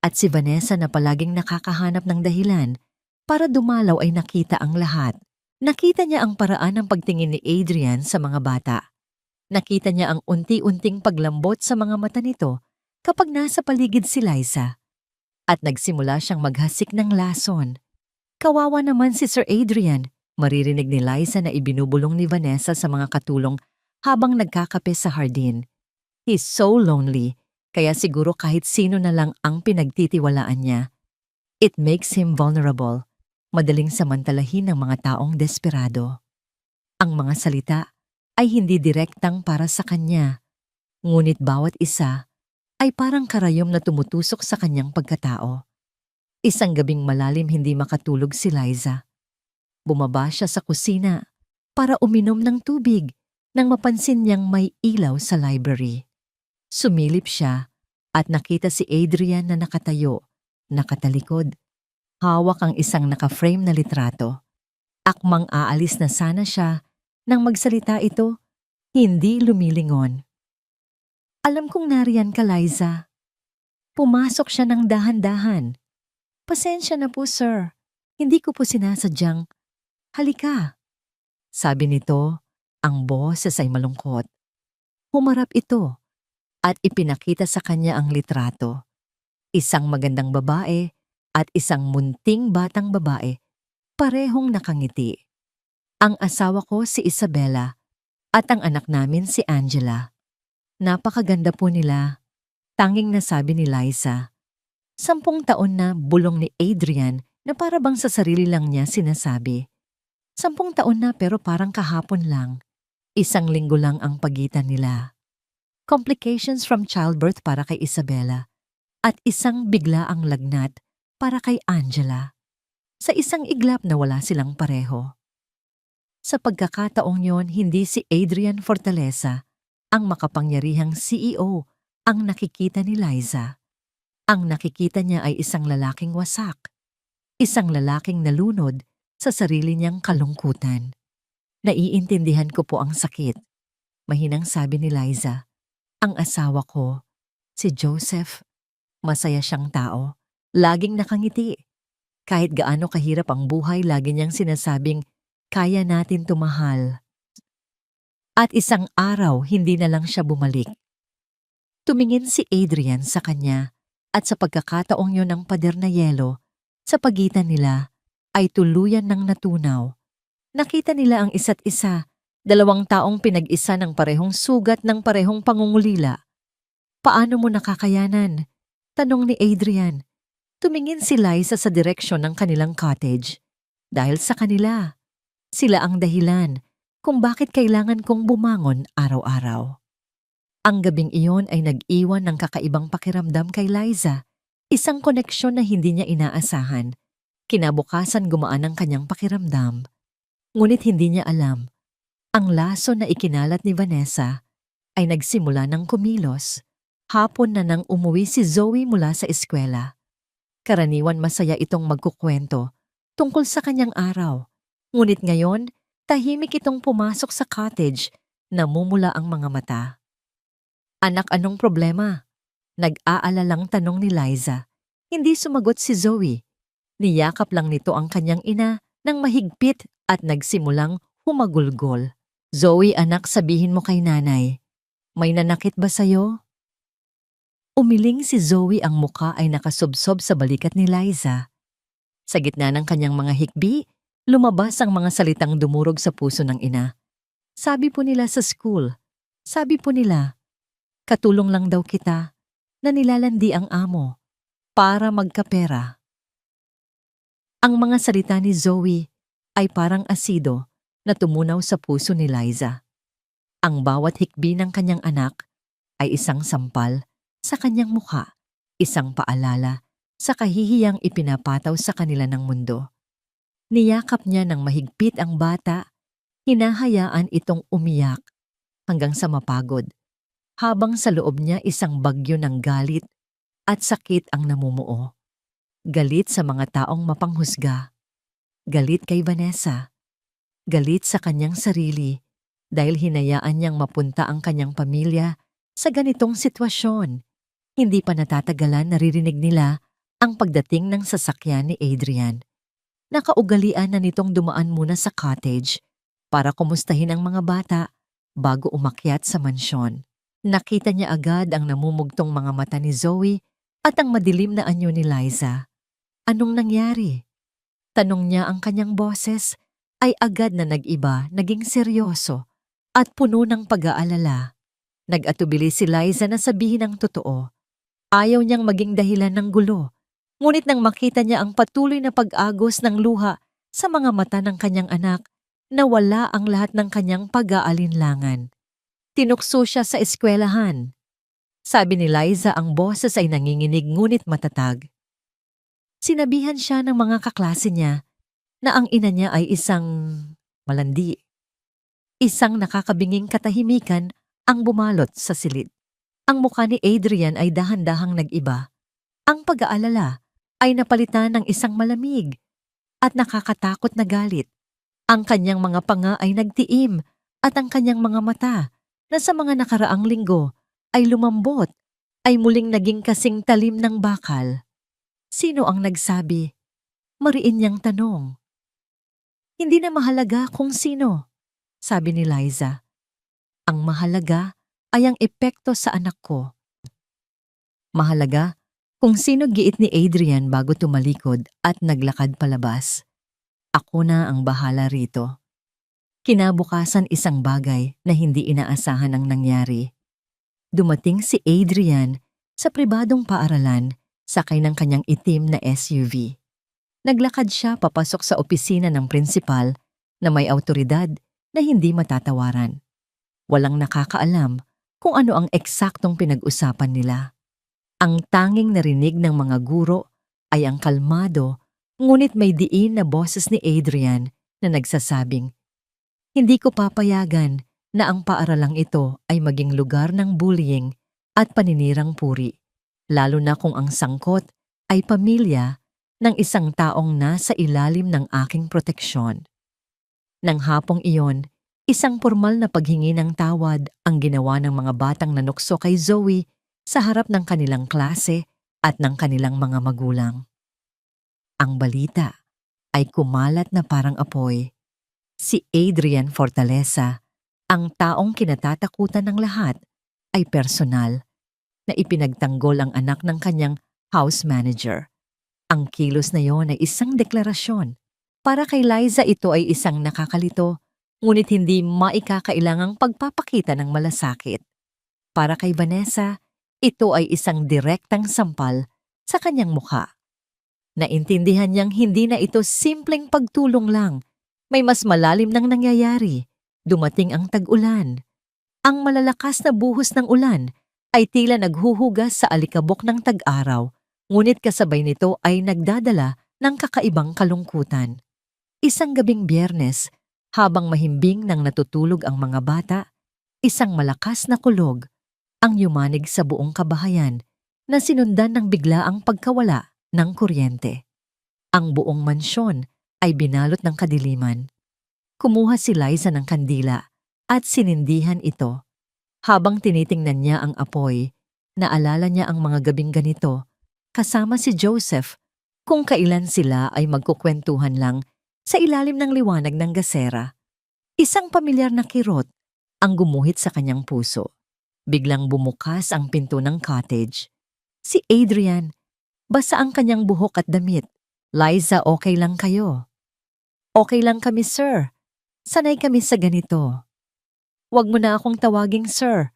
At si Vanessa na palaging nakakahanap ng dahilan para dumalaw ay nakita ang lahat. Nakita niya ang paraan ng pagtingin ni Adrian sa mga bata. Nakita niya ang unti-unting paglambot sa mga mata nito kapag nasa paligid si Liza. At nagsimula siyang maghasik ng lason. "Kawawa naman si Sir Adrian," maririnig ni Liza na ibinubulong ni Vanessa sa mga katulong habang nagkakape sa hardin. "He's so lonely, kaya siguro kahit sino na lang ang pinagtitiwalaan niya. It makes him vulnerable." Madaling samantalahin ng mga taong desperado. Ang mga salita ay hindi direktang para sa kanya, ngunit bawat isa ay parang karayom na tumutusok sa kanyang pagkatao. Isang gabing malalim hindi makatulog si Liza. Bumaba siya sa kusina para uminom ng tubig nang mapansin niyang may ilaw sa library. Sumilip siya at nakita si Adrian na nakatayo, nakatalikod. Hawak ang isang naka-frame na litrato. Akmang aalis na sana siya nang magsalita ito, hindi lumilingon. "Alam kong nariyan ka, Liza." Pumasok siya ng dahan-dahan. "Pasensya na po, sir. Hindi ko po sinasadyang." "Halika," sabi nito, ang boses ay malungkot. Humarap ito at ipinakita sa kanya ang litrato. Isang magandang babae at isang munting batang babae, parehong nakangiti. "Ang asawa ko si Isabella at ang anak namin si Angela. Napakaganda po nila," tanging nasabi ni Liza. 10 taon na, bulong ni Adrian na para bang sa sarili lang niya sinasabi. 10 taon na pero parang kahapon lang. 1 linggo lang ang pagitan nila. complications from childbirth para kay Isabella, at isang biglaang lagnat para kay Angela. Sa isang iglap na wala silang pareho. Sa pagkakataong yon, hindi si Adrian Fortaleza, ang makapangyarihang CEO, ang nakikita ni Liza. Ang nakikita niya ay isang lalaking wasak, isang lalaking nalunod sa sarili niyang kalungkutan. Naiintindihan ko po ang sakit, mahinang sabi ni Liza. Ang asawa ko, si Joseph, masaya siyang tao, laging nakangiti. Kahit gaano kahirap ang buhay, lagi niyang sinasabing, kaya natin tumahal. At isang araw, hindi na lang siya bumalik. Tumingin si Adrian sa kanya at sa pagkakataong yun ng pader na yelo sa pagitan nila ay tuluyan ng natunaw. Nakita nila ang isa't isa, dalawang taong pinag-isa ng parehong sugat ng parehong pangungulila. Paano mo nakakayanan? Tanong ni Adrian. Tumingin si Liza sa direksyon ng kanilang cottage. Dahil sa kanila, sila ang dahilan kung bakit kailangan kong bumangon araw-araw. Ang gabing iyon ay nag-iwan ng kakaibang pakiramdam kay Liza, isang koneksyon na hindi niya inaasahan. Kinabukasan gumaan ang kanyang pakiramdam. Ngunit hindi niya alam, ang laso na ikinalat ni Vanessa ay nagsimula ng kumilos. Hapon na nang umuwi si Zoe mula sa eskwela. Karaniwan masaya itong magkukwento tungkol sa kanyang araw. Ngunit ngayon, tahimik itong pumasok sa cottage, namumula ang mga mata. Anak, anong problema? Nag-aalalang tanong ni Liza. Hindi sumagot si Zoe. Niyakap lang nito ang kanyang ina ng mahigpit at nagsimulang humagulgol. Zoe, anak, sabihin mo kay nanay. May nanakit ba sa'yo? Umiling si Zoe, ang muka ay nakasubsob sa balikat ni Liza. Sa gitna ng kanyang mga hikbi, lumabas ang mga salitang dumurog sa puso ng ina. Sabi po nila sa school, sabi po nila, katulong lang daw kita na nilalandi ang amo para magkapera. Ang mga salita ni Zoe ay parang asido na tumunaw sa puso ni Liza. Ang bawat hikbi ng kanyang anak ay isang sampal sa kanyang mukha, isang paalala sa kahihiyang ipinapataw sa kanila ng mundo. Niyakap niya ng mahigpit ang bata, hinahayaan itong umiyak hanggang sa mapagod, habang sa loob niya isang bagyo ng galit at sakit ang namumuo. Galit sa mga taong mapanghusga, galit kay Vanessa, galit sa kanyang sarili dahil hinayaan niyang mapunta ang kanyang pamilya sa ganitong sitwasyon. Hindi pa natatagalan, naririnig nila ang pagdating ng sasakyan ni Adrian. Nakaugalian na nitong dumaan muna sa cottage para kumustahin ang mga bata bago umakyat sa mansyon. Nakita niya agad ang namumugtong mga mata ni Zoe at ang madilim na anyo ni Liza. Anong nangyari? Tanong niya. Ang kanyang boses ay agad na nag-iba, naging seryoso at puno ng pag-aalala. Nag-atubili si Liza na sabihin ang totoo. Ayaw niyang maging dahilan ng gulo. Ngunit nang makita niya ang patuloy na pag-agos ng luha sa mga mata ng kanyang anak, nawala ang lahat ng kanyang pag-aalinlangan. Tinukso siya sa eskwelahan. Sabi ni Liza, ang boses ay nanginginig ngunit matatag. Sinabihan siya ng mga kaklase niya na ang ina niya ay isang malandi. Isang nakakabinging katahimikan ang bumalot sa silid. Ang mukha ni Adrian ay dahan-dahang nag-iba. Ang pag-aalala ay napalitan ng isang malamig at nakakatakot na galit. Ang kanyang mga panga ay nagtiim at ang kanyang mga mata na sa mga nakaraang linggo ay lumambot ay muling naging kasing talim ng bakal. Sino ang nagsabi? Mariin niyang tanong. Hindi na mahalaga kung sino, sabi ni Liza. Ang mahalaga ay ang epekto sa anak ko. Mahalaga kung sino, giit ni Adrian bago tumalikod at naglakad palabas. Ako na ang bahala rito. Kinabukasan, isang bagay na hindi inaasahan ang nangyari. Dumating si Adrian sa pribadong paaralan sakay ng kanyang itim na SUV. Naglakad siya papasok sa opisina ng prinsipal na may awtoridad na hindi matatawaran. Walang nakakaalam kung ano ang eksaktong pinag-usapan nila. Ang tanging narinig ng mga guro ay ang kalmado ngunit may diin na boses ni Adrian na nagsasabing, "Hindi ko papayagan na ang paaralang ito ay maging lugar ng bullying at paninirang puri, lalo na kung ang sangkot ay pamilya ng isang taong nasa ilalim ng aking proteksyon." Nang hapong iyon, isang formal na paghingi ng tawad ang ginawa ng mga batang nanukso kay Zoe sa harap ng kanilang klase at ng kanilang mga magulang. Ang balita ay kumalat na parang apoy. Si Adrian Fortaleza, ang taong kinatatakutan ng lahat, ay personal na ipinagtanggol ang anak ng kanyang house manager. Ang kilos na yon ay isang deklarasyon. Para kay Liza ito ay isang nakakalito, ngunit hindi maikakailangang pagpapakita ng malasakit. Para kay Vanessa, ito ay isang direktang sampal sa kanyang mukha. Naintindihan niyang hindi na ito simpleng pagtulong lang. May mas malalim nang nangyayari. Dumating ang tag-ulan. Ang malalakas na buhos ng ulan ay tila naghuhugas sa alikabok ng tag-araw, ngunit kasabay nito ay nagdadala ng kakaibang kalungkutan. Isang gabing Biyernes, habang mahimbing nang natutulog ang mga bata, isang malakas na kulog ang yumanig sa buong kabahayan na sinundan ng biglaang pagkawala ng kuryente. Ang buong mansyon ay binalot ng kadiliman. Kumuha si Liza ng kandila at sinindihan ito. Habang tinitingnan niya ang apoy, naalala niya ang mga gabing ganito kasama si Joseph kung kailan sila ay magkukwentuhan lang sa ilalim ng liwanag ng gasera. Isang pamilyar na kirot ang gumuhit sa kanyang puso. Biglang bumukas ang pinto ng cottage. Si Adrian, basa ang kanyang buhok at damit. "Liza, okay lang kayo?" "Okay lang kami, sir. Sanay kami sa ganito." "Huwag mo na akong tawaging sir."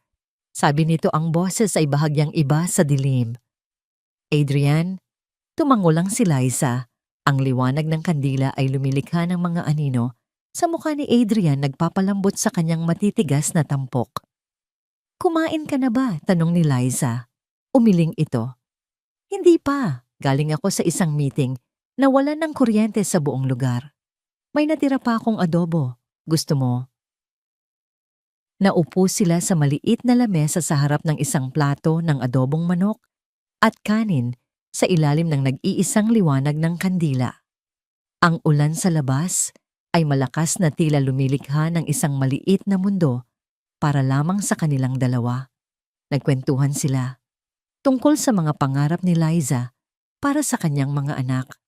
Sabi nito, ang boses ay bahagyang iba sa dilim. "Adrian," tumango lang si Liza. Ang liwanag ng kandila ay lumilikha ng mga anino sa mukha ni Adrian, nagpapalambot sa kanyang matitigas na tampok. "Kumain ka na ba?" tanong ni Liza. Umiling ito. "Hindi pa. Galing ako sa isang meeting. Nawalan ng kuryente sa buong lugar. May natira pa akong adobo. Gusto mo?" Naupo sila sa maliit na lamesa sa harap ng isang plato ng adobong manok at kanin sa ilalim ng nag-iisang liwanag ng kandila. Ang ulan sa labas ay malakas na tila lumilikha ng isang maliit na mundo para lamang sa kanilang dalawa. Nagkwentuhan sila tungkol sa mga pangarap ni Liza para sa kanyang mga anak.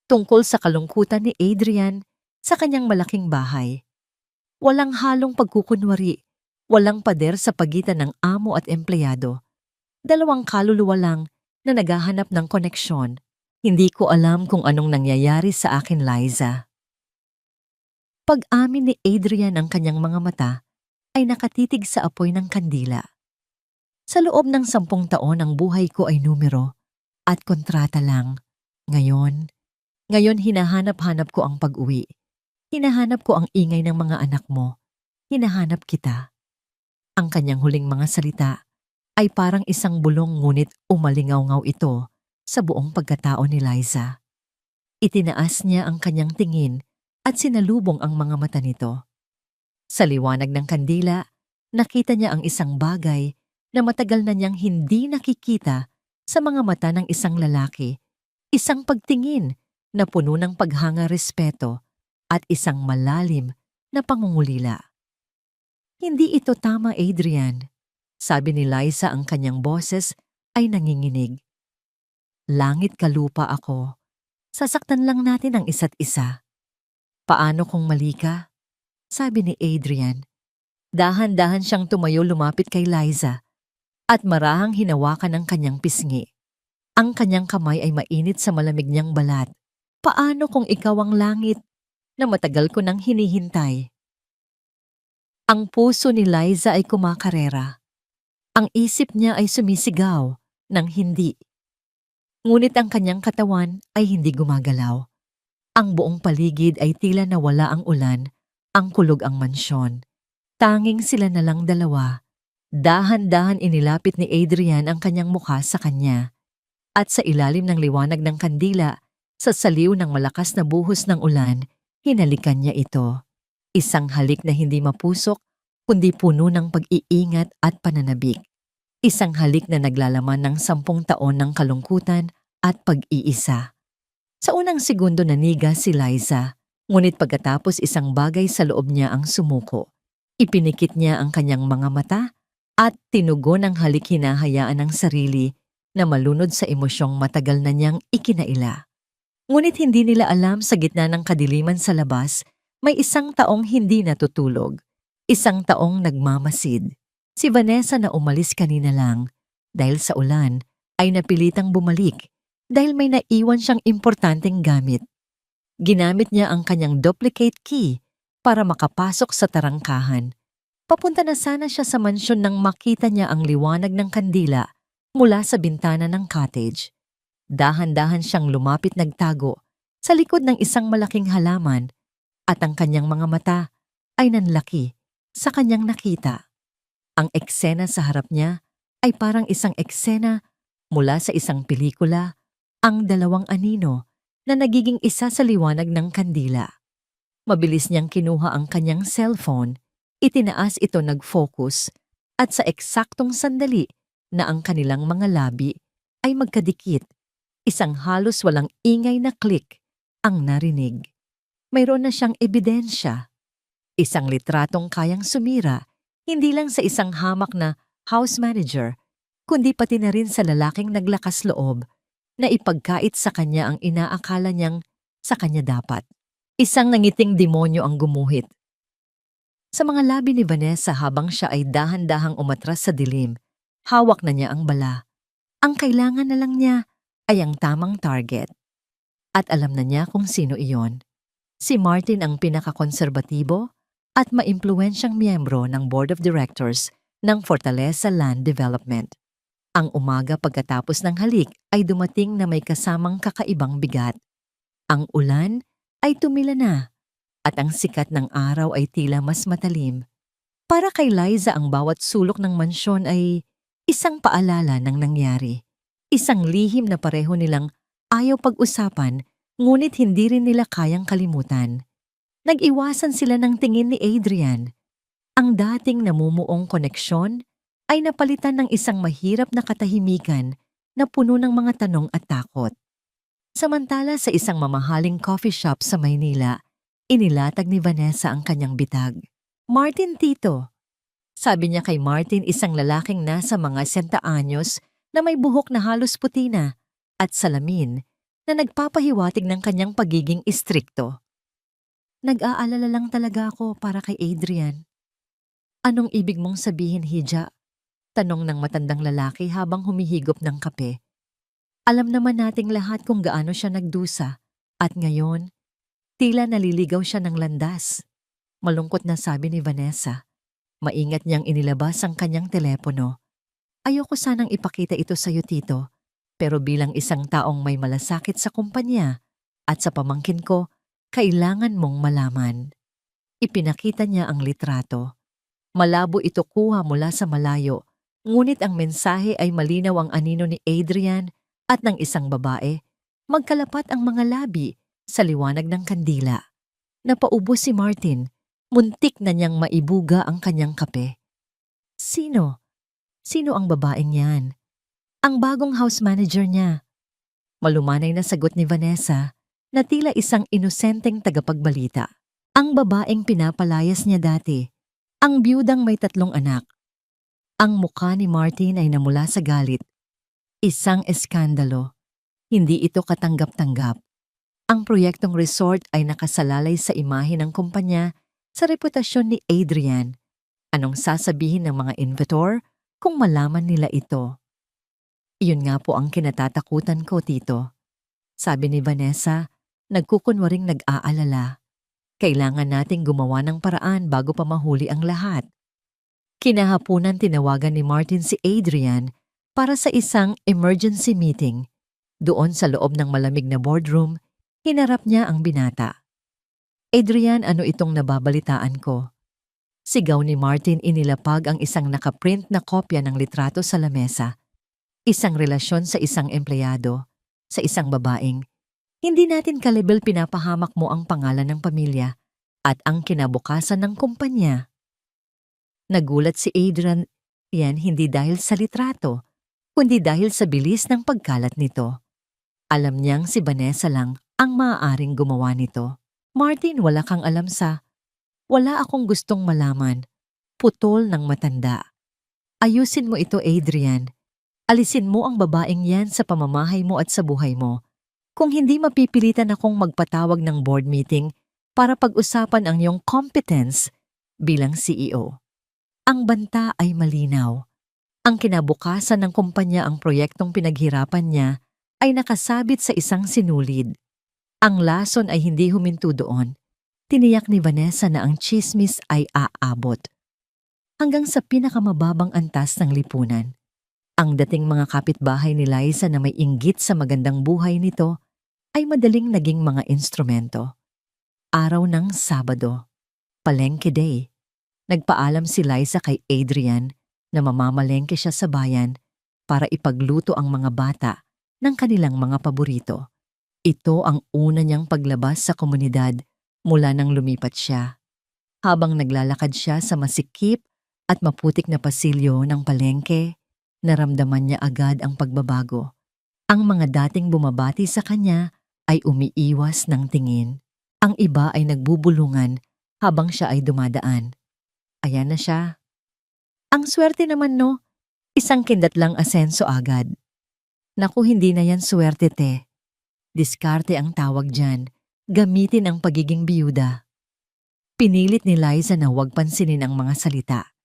Tungkol sa kalungkutan ni Adrian sa kanyang malaking bahay. Walang halong pagkukunwari, walang pader sa pagitan ng amo at empleyado. Dalawang kaluluwa lang na naghahanap ng koneksyon. "Hindi ko alam kung anong nangyayari sa akin, Liza." Pag-amin ni Adrian, ang kanyang mga mata ay nakatitig sa apoy ng kandila. "Sa loob ng 10 taon ang buhay ko ay numero at kontrata lang. Ngayon hinahanap-hanap ko ang pag-uwi. Hinahanap ko ang ingay ng mga anak mo. Hinahanap kita." Ang kanyang huling mga salita ay parang isang bulong, ngunit umalingaw-ngaw ito sa buong pagkatao ni Liza. Itinaas niya ang kanyang tingin at sinalubong ang mga mata nito. Sa liwanag ng kandila, nakita niya ang isang bagay na matagal na niyang hindi nakikita sa mga mata ng isang lalaki. Isang pagtingin na puno ng paghanga, respeto at isang malalim na pangungulila. "Hindi ito tama, Adrian," sabi ni Liza, ang kanyang boses ay nanginginig. "Langit ka lupa ako. Sasaktan lang natin ang isa't isa." "Paano kung mali ka?" sabi ni Adrian. Dahan-dahan siyang tumayo, lumapit kay Liza at marahang hinawakan ang kanyang pisngi. Ang kanyang kamay ay mainit sa malamig niyang balat. "Paano kung ikaw ang langit na matagal ko nang hinihintay?" Ang puso ni Liza ay kumakarera. Ang isip niya ay sumisigaw ng hindi. Ngunit ang kanyang katawan ay hindi gumagalaw. Ang buong paligid ay tila nawala ang ulan, ang kulog ang mansyon. Tanging sila na lang dalawa, Dahan-dahan inilapit ni Adrian ang kanyang mukha sa kanya. At sa ilalim ng liwanag ng kandila, sa saliw ng malakas na buhos ng ulan, hinalikan niya ito. Isang halik na hindi mapusok, kundi puno ng pag-iingat at pananabik. Isang halik na naglalaman ng 10 taon ng kalungkutan at pag-iisa. Sa unang segundo naniga si Liza, ngunit pagkatapos isang bagay sa loob niya ang sumuko. Ipinikit niya ang kanyang mga mata at tinugon ang halik hinahayaan ng sarili na malunod sa emosyong matagal na niyang ikinaila. Ngunit hindi nila alam sa gitna ng kadiliman sa labas, may isang taong hindi natutulog. Isang taong nagmamasid. Si Vanessa na umalis kanina lang dahil sa ulan ay napilitang bumalik dahil may naiwan siyang importanteng gamit. Ginamit niya ang kanyang duplicate key para makapasok sa tarangkahan. Papunta na sana siya sa mansyon nang makita niya ang liwanag ng kandila mula sa bintana ng cottage. Dahan-dahan siyang lumapit nagtago sa likod ng isang malaking halaman at ang kanyang mga mata ay nanlaki sa kanyang nakita. Ang eksena sa harap niya ay parang isang eksena mula sa isang pelikula, ang dalawang anino na nagiging isa sa liwanag ng kandila. Mabilis niyang kinuha ang kanyang cellphone, itinaas ito nag-focus at sa eksaktong sandali na ang kanilang mga labi ay magkadikit, isang halos walang ingay na click ang narinig. Mayroon na siyang ebidensya. Isang litratong kayang sumira, hindi lang sa isang hamak na house manager, kundi pati na rin sa lalaking naglakas loob na ipagkait sa kanya ang inaakala niyang sa kanya dapat. Isang nangiting demonyo ang gumuhit sa mga labi ni Vanessa habang siya ay dahan-dahang umatras sa dilim. Hawak na niya ang bala. Ang kailangan na lang niya ay ang tamang target. At alam na niya kung sino iyon. Si Martin ang pinakakonserbatibo at maimpluwensyang miyembro ng Board of Directors ng Fortaleza Land Development. Ang umaga pagkatapos ng halik ay dumating na may kasamang kakaibang bigat. Ang ulan ay tumila na at ang sikat ng araw ay tila mas matalim. Para kay Liza ang bawat sulok ng mansyon ay isang paalala ng nangyari. Isang lihim na pareho nilang ayaw pag-usapan ngunit hindi rin nila kayang kalimutan. Nag-iwasan sila ng tingin ni Adrian. Ang dating namumuong koneksyon ay napalitan ng isang mahirap na katahimikan na puno ng mga tanong at takot. Samantala sa isang mamahaling coffee shop sa Maynila, inilatag ni Vanessa ang kanyang bitag. "Martin, tito." Sabi niya kay Martin, isang lalaking nasa mga 60 anyos na may buhok na halos puti na at salamin na nagpapahiwatig ng kanyang pagiging istrikto. "Nag-aalala lang talaga ako para kay Adrian." "Anong ibig mong sabihin, Hija?" Tanong ng matandang lalaki habang humihigop ng kape. Alam naman nating lahat kung gaano siya nagdusa at ngayon, tila naliligaw siya ng landas. Malungkot na sabi ni Vanessa. Maingat niyang inilabas ang kanyang telepono. "Ayoko sanang ipakita ito sa iyo, tito, pero bilang isang taong may malasakit sa kumpanya at sa pamangkin ko, kailangan mong malaman." Ipinakita niya ang litrato. Malabo ito kuha mula sa malayo, ngunit ang mensahe ay malinaw. Ang anino ni Adrian at ng isang babae. Magkalapat ang mga labi sa liwanag ng kandila. Napaubos si Martin. Muntik na niyang maibuga ang kanyang kape. Sino? Sino ang babaeng yan? Ang bagong house manager niya. Malumanay na sagot ni Vanessa na tila isang inosenteng tagapagbalita. Ang babaeng pinapalayas niya dati. Ang biyudang may 3 anak. Ang mukha ni Martin ay namula sa galit. Isang eskandalo. Hindi ito katanggap-tanggap. Ang proyektong resort ay nakasalalay sa imahe ng kumpanya, sa reputasyon ni Adrian. Anong sasabihin ng mga invitor kung malaman nila ito? Iyon nga po ang kinatatakutan ko, tito. Sabi ni Vanessa, nagkukunwaring nag-aalala. Kailangan nating gumawa ng paraan bago pa mahuli ang lahat. Kinahapunan tinawagan ni Martin si Adrian para sa isang emergency meeting. Doon sa loob ng malamig na boardroom, hinarap niya ang binata. "Adrian, ano itong nababalitaan ko? Sigaw ni Martin, inilapag ang isang nakaprint na kopya ng litrato sa lamesa. Isang relasyon sa isang empleyado, sa isang babaeng. Hindi natin kalibel pinapahamak mo ang pangalan ng pamilya at ang kinabukasan ng kumpanya. Nagulat si Adrian, yan hindi dahil sa litrato, kundi dahil sa bilis ng pagkalat nito. Alam niyang si Vanessa lang ang maaaring gumawa nito. Martin, wala kang alam sa... Wala akong gustong malaman. Putol ng matanda. Ayusin mo ito, Adrian. Alisin mo ang babaeng yan sa pamamahay mo at sa buhay mo. Kung hindi, mapipilitan akong magpatawag ng board meeting para pag-usapan ang iyong competence bilang CEO. Ang banta ay malinaw. Ang kinabukasan ng kumpanya, ang proyektong pinaghirapan niya ay nakasabit sa isang sinulid. Ang lason ay hindi huminto doon. Tiniyak ni Vanessa na ang tsismis ay aabot hanggang sa pinakamababang antas ng lipunan. Ang dating mga kapitbahay ni Liza na may inggit sa magandang buhay nito ay madaling naging mga instrumento. Araw ng Sabado, Palengke Day. Nagpaalam si Liza kay Adrian na mamamalengke siya sa bayan para ipagluto ang mga bata ng kanilang mga paborito. Ito ang una niyang paglabas sa komunidad mula nang lumipat siya. Habang naglalakad siya sa masikip at maputik na pasilyo ng palengke, naramdaman niya agad ang pagbabago. Ang mga dating bumabati sa kanya ay umiiwas ng tingin. Ang iba ay nagbubulungan habang siya ay dumadaan. Ayan na siya. Ang swerte naman, no? Isang kindatlang asenso agad. Naku, hindi na yan swerte, te. Diskarte ang tawag dyan. Gamitin ang pagiging biyuda. Pinilit ni Liza na huwag pansinin ang mga salita.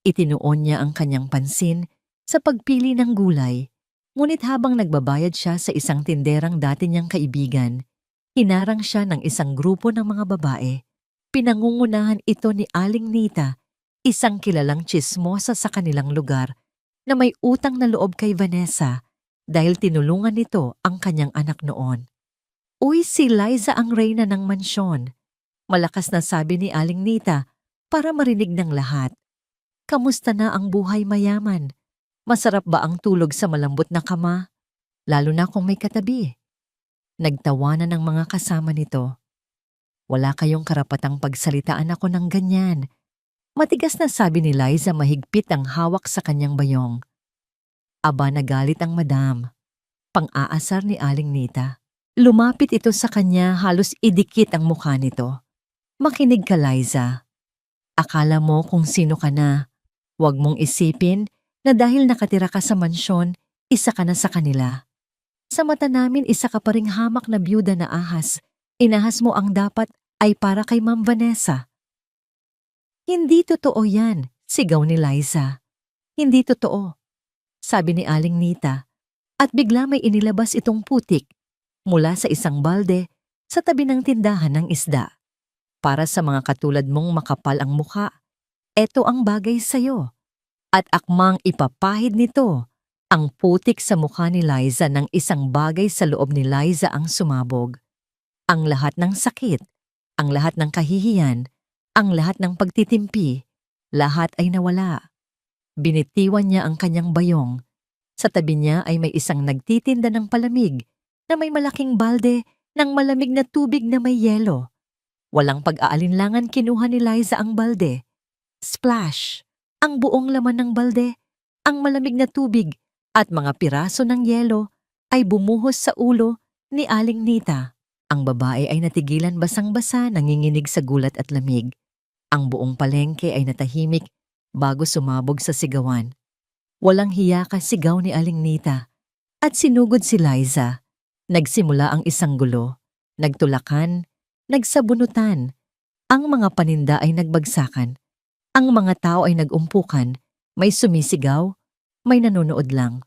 Itinuon niya ang kanyang pansin sa pagpili ng gulay, ngunit habang nagbabayad siya sa isang tinderang dati niyang kaibigan, hinarang siya ng isang grupo ng mga babae. Pinangungunahan ito ni Aling Nita, isang kilalang tsismosa sa kanilang lugar na may utang na loob kay Vanessa dahil tinulungan nito ang kanyang anak noon. Uy, si Liza ang reyna ng mansyon. Malakas na sabi ni Aling Nita para marinig ng lahat. Kamusta na ang buhay mayaman? Masarap ba ang tulog sa malambot na kama? Lalo na kung may katabi. Nagtawanan ng mga kasama nito. Wala kayong karapatang pagsalitaan ako ng ganyan. Matigas na sabi ni Liza, mahigpit ang hawak sa kanyang bayong. Aba, nagalit ang madam. Pang-aasar ni Aling Nita. Lumapit ito sa kanya, halos idikit ang mukha nito. Makinig ka, Liza. Akala mo kung sino ka na. Huwag mong isipin na dahil nakatira ka sa mansyon, isa ka na sa kanila. Sa mata namin, isa ka pa ring hamak na byuda na ahas. Inahas mo ang dapat ay para kay Ma'am Vanessa. Hindi totoo yan, sigaw ni Liza. Hindi totoo, sabi ni Aling Nita. At bigla may inilabas itong putik mula sa isang balde sa tabi ng tindahan ng isda. Para sa mga katulad mong makapal ang mukha, eto ang bagay sa'yo. At akmang ipapahid nito ang putik sa mukha ni Liza ng isang bagay sa loob ni Liza ang sumabog. Ang lahat ng sakit, ang lahat ng kahihiyan, ang lahat ng pagtitimpi, lahat ay nawala. Binitiwan niya ang kanyang bayong. Sa tabi niya ay may isang nagtitinda ng palamig na may malaking balde ng malamig na tubig na may yelo. Walang pag-aalinlangan kinuha ni Liza ang balde. Splash! Ang buong laman ng balde, ang malamig na tubig at mga piraso ng yelo ay bumuhos sa ulo ni Aling Nita. Ang babae ay natigilan basang-basa, nanginginig sa gulat at lamig. Ang buong palengke ay natahimik bago sumabog sa sigawan. Walang hiya ka, sigaw ni Aling Nita. At sinugod si Liza. Nagsimula ang isang gulo. Nagtulakan, nagsabunutan. Ang mga paninda ay nagbagsakan. Ang mga tao ay nagumpukan. May sumisigaw, may nanonood lang.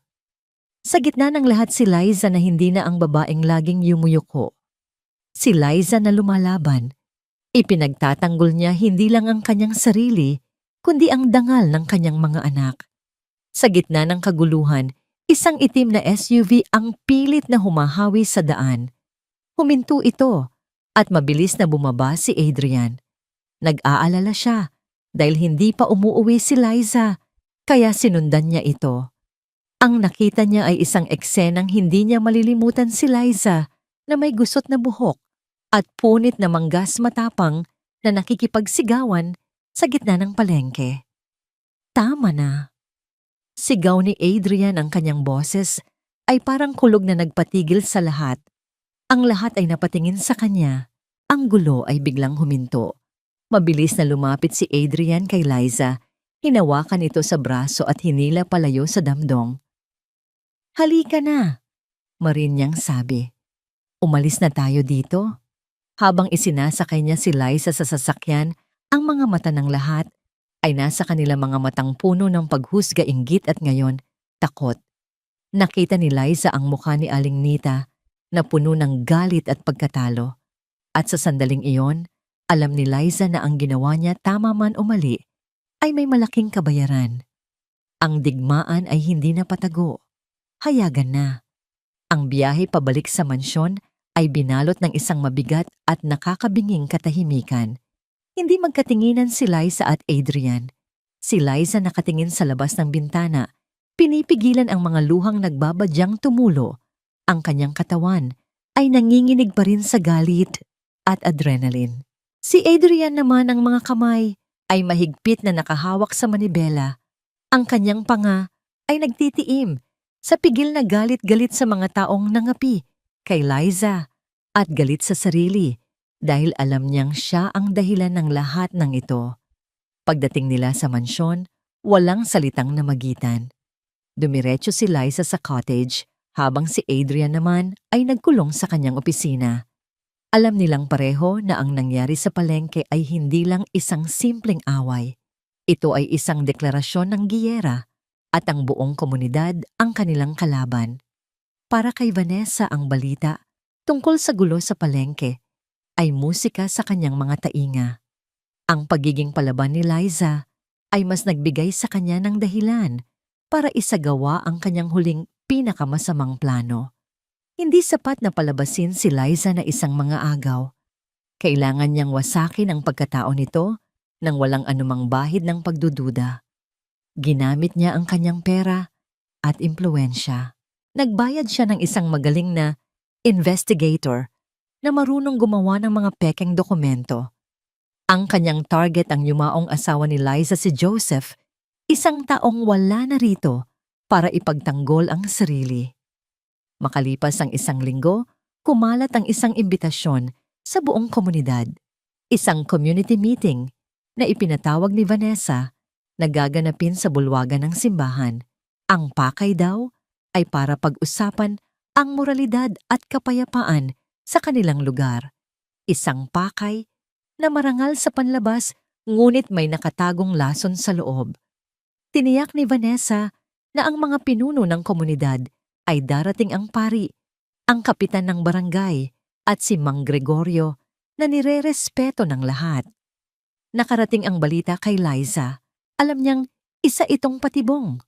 Sa gitna ng lahat si Liza na hindi na ang babaeng laging yumuyuko. Si Liza na lumalaban. Ipinagtatanggol niya hindi lang ang kanyang sarili, kundi ang dangal ng kanyang mga anak. Sa gitna ng kaguluhan, isang itim na SUV ang pilit na humahawi sa daan. Huminto ito at mabilis na bumaba si Adrian. Nag-aalala siya. dahil hindi pa umuuwi si Liza, kaya sinundan niya ito. Ang nakita niya ay isang eksenang hindi niya malilimutan si Liza na may gusot na buhok at punit na manggas matapang na nakikipagsigawan sa gitna ng palengke. Tama na. Sigaw ni Adrian ang kanyang boses ay parang kulog na nagpatigil sa lahat. Ang lahat ay napatingin sa kanya. Ang gulo ay biglang huminto. Mabilis na lumapit si Adrian kay Liza. Hinawakan ito sa braso at hinila palayo sa damdong. Halika na, marin niyang sabi. Umalis na tayo dito. Habang isinasakay niya si Liza sa sasakyan, ang mga mata ng lahat ay nasa kanila mga matang puno ng paghusga, inggit at ngayon, takot. Nakita ni Liza ang mukha ni Aling Nita na puno ng galit at pagkatalo. At sa sandaling iyon, alam ni Liza na ang ginawa niya, tama man o mali, ay may malaking kabayaran. Ang digmaan ay hindi na patago. Hayagan na. Ang biyahe pabalik sa mansyon ay binalot ng isang mabigat at nakakabinging katahimikan. Hindi magkatinginan si Liza at Adrian. Si Liza nakatingin sa labas ng bintana, pinipigilan ang mga luhang nagbabadyang tumulo. Ang kanyang katawan ay nanginginig pa rin sa galit at adrenaline. Si Adrian naman, ang mga kamay ay mahigpit na nakahawak sa manibela. Ang kanyang panga ay nagtitiim sa pigil na galit-galit sa mga taong nangapi kay Liza at galit sa sarili dahil alam niyang siya ang dahilan ng lahat ng ito. Pagdating nila sa mansyon, walang salitang namagitan. Dumiretso si Liza sa cottage habang si Adrian naman ay nagkulong sa kanyang opisina. Alam nilang pareho na ang nangyari sa palengke ay hindi lang isang simpleng away. Ito ay isang deklarasyon ng giyera at ang buong komunidad ang kanilang kalaban. Para kay Vanessa, ang balita tungkol sa gulo sa palengke ay musika sa kanyang mga tainga. Ang pagiging palaban ni Liza ay mas nagbigay sa kanya ng dahilan para isagawa ang kanyang huling pinakamasamang plano. Hindi sapat na palabasin si Liza na isang mga agaw. Kailangan niyang wasakin ang pagkatao nito nang walang anumang bahid ng pagdududa. Ginamit niya ang kanyang pera at impluwensya. Nagbayad siya ng isang magaling na investigator na marunong gumawa ng mga pekeng dokumento. Ang kanyang target, ang yumaong asawa ni Liza, si Joseph, isang taong wala na rito para ipagtanggol ang sarili. Makalipas ang isang linggo, kumalat ang isang imbitasyon sa buong komunidad. Isang community meeting na ipinatawag ni Vanessa na gaganapin sa bulwagan ng simbahan. Ang pakay daw ay para pag-usapan ang moralidad at kapayapaan sa kanilang lugar. Isang pakay na marangal sa panlabas ngunit may nakatagong lason sa loob. Tiniyak ni Vanessa na ang mga pinuno ng komunidad ay darating ang pari, ang kapitan ng barangay at si Mang Gregorio na nirerespeto ng lahat. Nakarating ang balita kay Liza. Alam niyang isa itong patibong.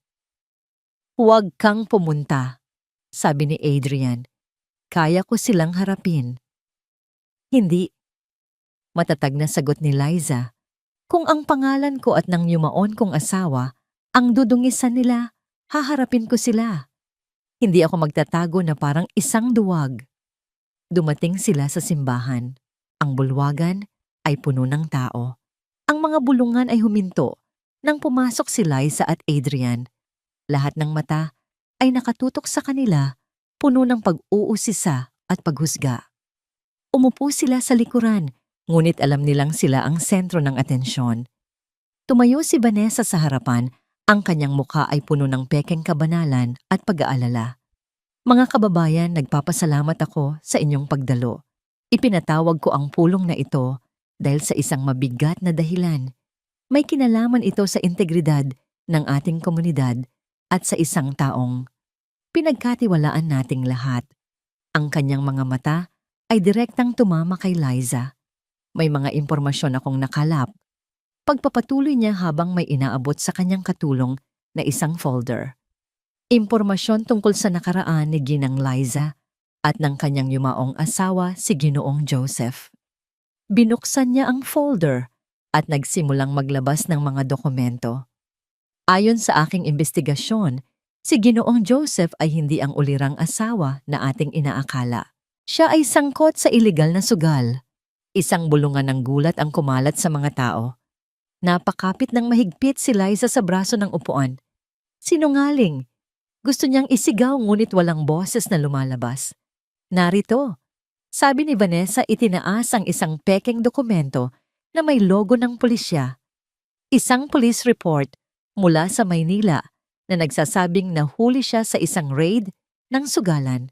Huwag kang pumunta, sabi ni Adrian. Kaya ko silang harapin. Hindi. Matatag na sagot ni Liza. Kung ang pangalan ko at ng yumaon kong asawa ang dudungisan nila, haharapin ko sila. Hindi ako magtatago na parang isang duwag. Dumating sila sa simbahan. Ang bulwagan ay puno ng tao. Ang mga bulungan ay huminto nang pumasok si Liza at Adrian. Lahat ng mata ay nakatutok sa kanila, puno ng pag-uusisa at paghusga. Umupo sila sa likuran, ngunit alam nilang sila ang sentro ng atensyon. Tumayo si Vanessa sa harapan, ang kanyang mukha ay puno ng pekeng kabanalan at pag-aalala. Mga kababayan, nagpapasalamat ako sa inyong pagdalo. Ipinatawag ko ang pulong na ito dahil sa isang mabigat na dahilan. May kinalaman ito sa integridad ng ating komunidad at sa isang taong pinagkatiwalaan nating lahat. Ang kanyang mga mata ay direktang tumama kay Liza. May mga impormasyon akong nakalap. Pagpapatuloy niya habang may inaabot sa kanyang katulong na isang folder. Impormasyon tungkol sa nakaraan ni Ginang Liza at ng kanyang yumaong asawa si Ginoong Joseph. Binuksan niya ang folder at nagsimulang maglabas ng mga dokumento. Ayon sa aking investigasyon, si Ginoong Joseph ay hindi ang ulirang asawa na ating inaakala. Siya ay sangkot sa ilegal na sugal. Isang bulungan ng gulat ang kumalat sa mga tao. Napakapit ng mahigpit si Liza sa braso ng upuan. Sinungaling. Gusto niyang isigaw ngunit walang boses na lumalabas. Narito. Sabi ni Vanessa, itinaas ang isang pekeng dokumento na may logo ng pulisya. Isang police report mula sa Maynila na nagsasabing nahuli siya sa isang raid ng sugalan.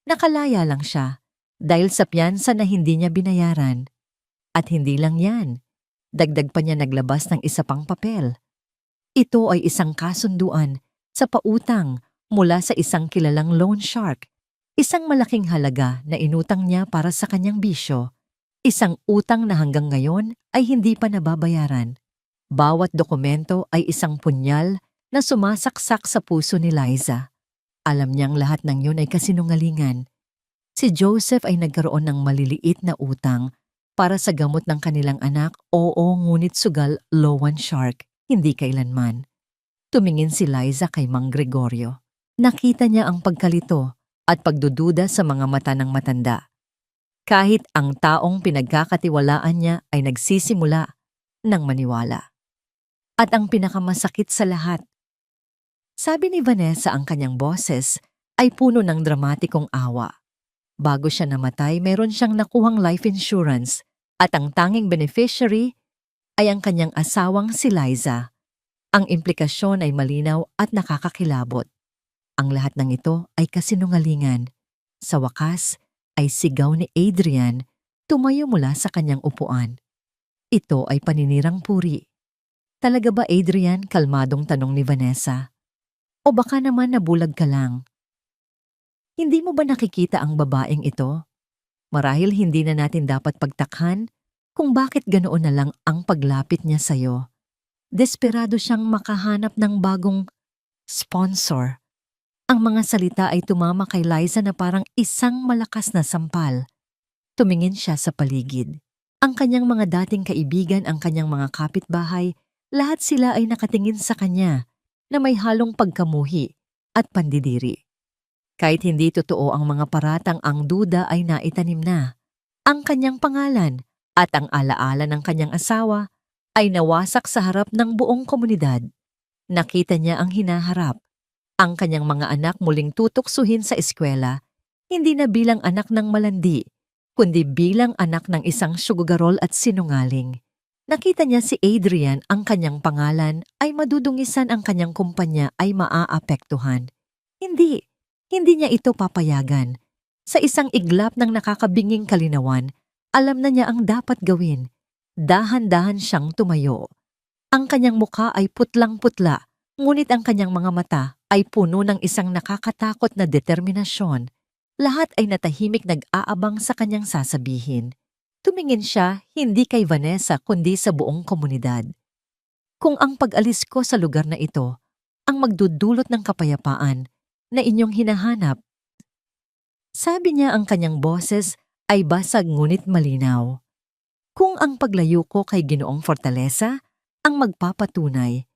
Nakalaya lang siya dahil sa piyansa na hindi niya binayaran. At hindi lang yan, dagdag pa niya naglabas ng isa pang papel. Ito ay isang kasunduan sa pautang mula sa isang kilalang loan shark. Isang malaking halaga na inutang niya para sa kanyang bisyo. Isang utang na hanggang ngayon ay hindi pa nababayaran. Bawat dokumento ay isang punyal na sumasaksak sa puso ni Liza. Alam niyang lahat ng yun ay kasinungalingan. Si Joseph ay nagkaroon ng maliliit na utang para sa gamot ng kanilang anak, oo ngunit sugal loan shark, hindi kailanman. Tumingin si Liza kay Mang Gregorio. Nakita niya ang pagkalito at pagdududa sa mga mata ng matanda. Kahit ang taong pinagkakatiwalaan niya ay nagsisimula ng maniwala. At ang pinakamasakit sa lahat, sabi ni Vanessa, ang kanyang boses ay puno ng dramatikong awa. Bago siya namatay, meron siyang nakuhang life insurance at ang tanging beneficiary ay ang kanyang asawang si Liza. Ang implikasyon ay malinaw at nakakakilabot. Ang lahat ng ito ay kasinungalingan. Sa wakas ay sigaw ni Adrian tumayo mula sa kanyang upuan. Ito ay paninirang puri. Talaga ba, Adrian? Kalmadong tanong ni Vanessa. O baka naman nabulag ka lang? Hindi mo ba nakikita ang babaeng ito? Marahil hindi na natin dapat pagtakhan kung bakit ganoon na lang ang paglapit niya sa'yo. Desperado siyang makahanap ng bagong sponsor. Ang mga salita ay tumama kay Liza na parang isang malakas na sampal. Tumingin siya sa paligid. Ang kanyang mga dating kaibigan, ang kanyang mga kapitbahay, lahat sila ay nakatingin sa kanya na may halong pagkamuhi at pandidiri. Kahit hindi totoo ang mga paratang, ang duda ay naitanim na. Ang kanyang pangalan at ang alaala ng kanyang asawa ay nawasak sa harap ng buong komunidad. Nakita niya ang hinaharap. Ang kanyang mga anak muling tutuksuhin sa eskwela, hindi na bilang anak ng malandi, kundi bilang anak ng isang sugugarol at sinungaling. Nakita niya si Adrian, ang kanyang pangalan ay madudungisan, ang kanyang kumpanya ay maaapektuhan. Hindi niya ito papayagan. Sa isang iglap ng nakakabinging kalinawan, alam na niya ang dapat gawin. Dahan-dahan siyang tumayo. Ang kanyang mukha ay putlang-putla, ngunit ang kanyang mga mata ay puno ng isang nakakatakot na determinasyon. Lahat ay natahimik, nag-aabang sa kanyang sasabihin. Tumingin siya hindi kay Vanessa kundi sa buong komunidad. Kung ang pag-alis ko sa lugar na ito ang magdudulot ng kapayapaan na inyong hinahanap, sabi niya, ang kanyang boses ay basag ngunit malinaw. Kung ang paglayo ko kay Ginoong Fortaleza ang magpapatunay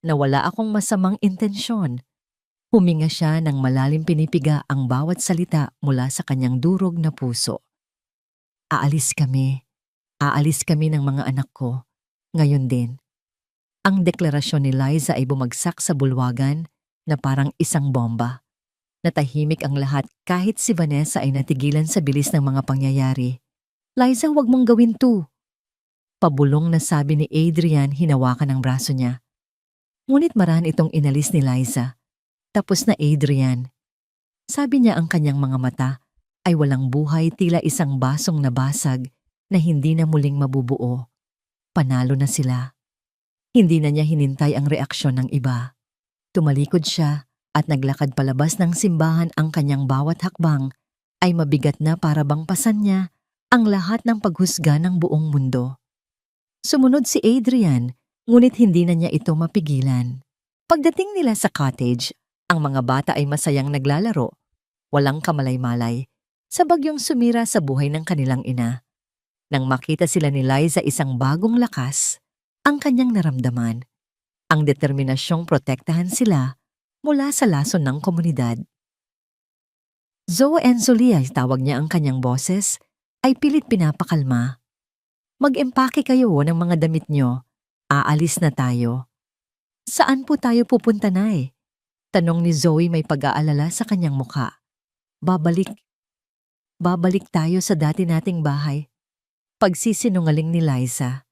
na wala akong masamang intensyon. Huminga siya ng malalim, pinipiga ang bawat salita mula sa kanyang durog na puso. Aalis kami ng mga anak ko, ngayon din. Ang deklarasyon ni Liza ay bumagsak sa bulwagan na parang isang bomba. Natahimik ang lahat, kahit si Vanessa ay natigilan sa bilis ng mga pangyayari. Liza, huwag mong gawin to. Pabulong na sabi ni Adrian, hinawakan ang braso niya. Ngunit marahan itong inalis ni Liza. Tapos na, Adrian. Sabi niya, ang kanyang mga mata ay walang buhay, tila isang basong nabasag na hindi na muling mabubuo. Panalo na sila. Hindi na niya hinintay ang reaksyon ng iba. Tumalikod siya at naglakad palabas ng simbahan. Ang kanyang bawat hakbang ay mabigat na, para bang pasan niya ang lahat ng paghusga ng buong mundo. Sumunod si Adrian, ngunit hindi na niya ito mapigilan. Pagdating nila sa cottage, ang mga bata ay masayang naglalaro, walang kamalay-malay, sa bagyong sumira sa buhay ng kanilang ina. Nang makita sila ni Liza isang bagong lakas, ang kanyang naramdaman, ang determinasyong protektahan sila mula sa lason ng komunidad. Zoe Enzolia, tawag niya ang kanyang boses, ay pilit pinapakalma. Mag-empake kayo ng mga damit nyo. Aalis na tayo. Saan po tayo pupunta, Nay? Tanong ni Zoe may pag-aalala sa kanyang muka. Babalik tayo sa dati nating bahay. Pagsisinungaling ni Liza.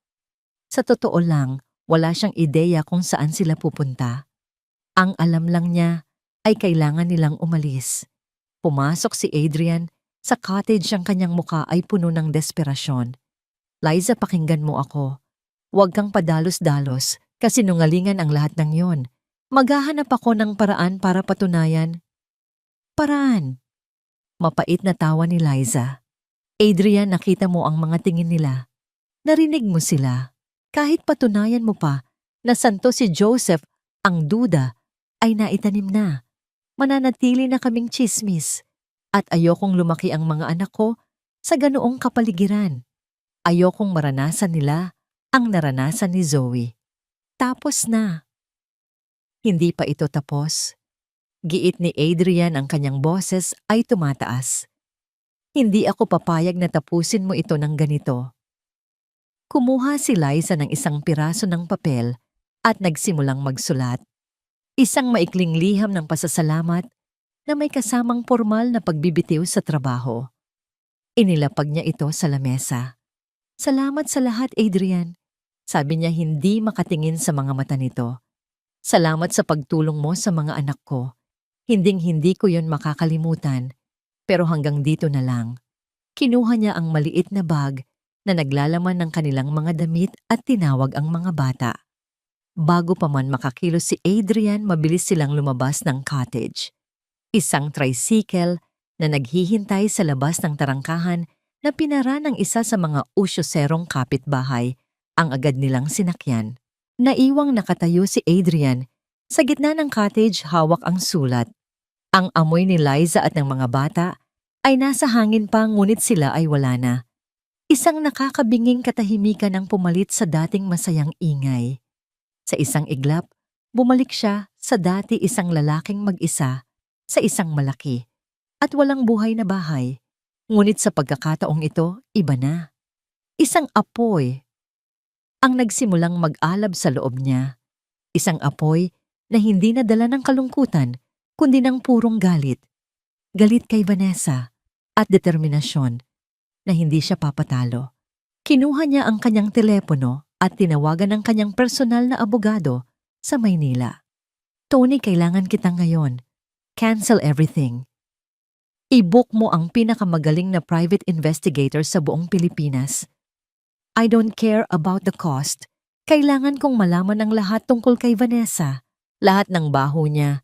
Sa totoo lang, wala siyang ideya kung saan sila pupunta. Ang alam lang niya ay kailangan nilang umalis. Pumasok si Adrian, sa cottage ang kanyang muka ay puno ng desperasyon. Liza, pakinggan mo ako. Huwag kang padalos-dalos kasi nungalingan ang lahat ng yon. Maghahanap ako ng paraan para patunayan. Paraan? Mapait na tawa ni Liza. Adrian, nakita mo ang mga tingin nila. Narinig mo sila. Kahit patunayan mo pa na santo si Joseph, ang duda ay naitanim na. Mananatili na kaming tsismis at ayokong lumaki ang mga anak ko sa ganoong kapaligiran. Ayokong maranasan nila ang naranasan ni Zoe. Tapos na. Hindi pa ito tapos. Giit ni Adrian, ang kanyang boses ay tumataas. Hindi ako papayag na tapusin mo ito ng ganito. Kumuha si Liza ng isang piraso ng papel at nagsimulang magsulat. Isang maikling liham ng pasasalamat na may kasamang formal na pagbibitiw sa trabaho. Inilapag niya ito sa lamesa. Salamat sa lahat, Adrian. Sabi niya hindi makatingin sa mga mata nito. Salamat sa pagtulong mo sa mga anak ko. Hinding-hindi ko yon makakalimutan. Pero hanggang dito na lang. Kinuha niya ang maliit na bag na naglalaman ng kanilang mga damit at tinawag ang mga bata. Bago pa man makakilos si Adrian, mabilis silang lumabas ng cottage. Isang tricycle na naghihintay sa labas ng tarangkahan na pinara ng isa sa mga usyoserong kapitbahay ang agad nilang sinakyan. Naiwang nakatayo si Adrian. Sa gitna ng cottage, hawak ang sulat. Ang amoy ni Liza at ng mga bata ay nasa hangin pa, ngunit sila ay wala na. Isang nakakabinging katahimikan ang pumalit sa dating masayang ingay. Sa isang iglap, bumalik siya sa dati isang lalaking mag-isa sa isang malaki at walang buhay na bahay. Ngunit sa pagkakataong ito, iba na. Isang apoy ang nagsimulang mag-alab sa loob niya. Isang apoy na hindi nadala ng kalungkutan, kundi ng purong galit. Galit kay Vanessa at determinasyon na hindi siya papatalo. Kinuha niya ang kanyang telepono at tinawagan ang kanyang personal na abogado sa Maynila. Tony, kailangan kita ngayon. Cancel everything. I-book mo ang pinakamagaling na private investigator sa buong Pilipinas. I don't care about the cost. Kailangan kong malaman ang lahat tungkol kay Vanessa, lahat ng baho niya,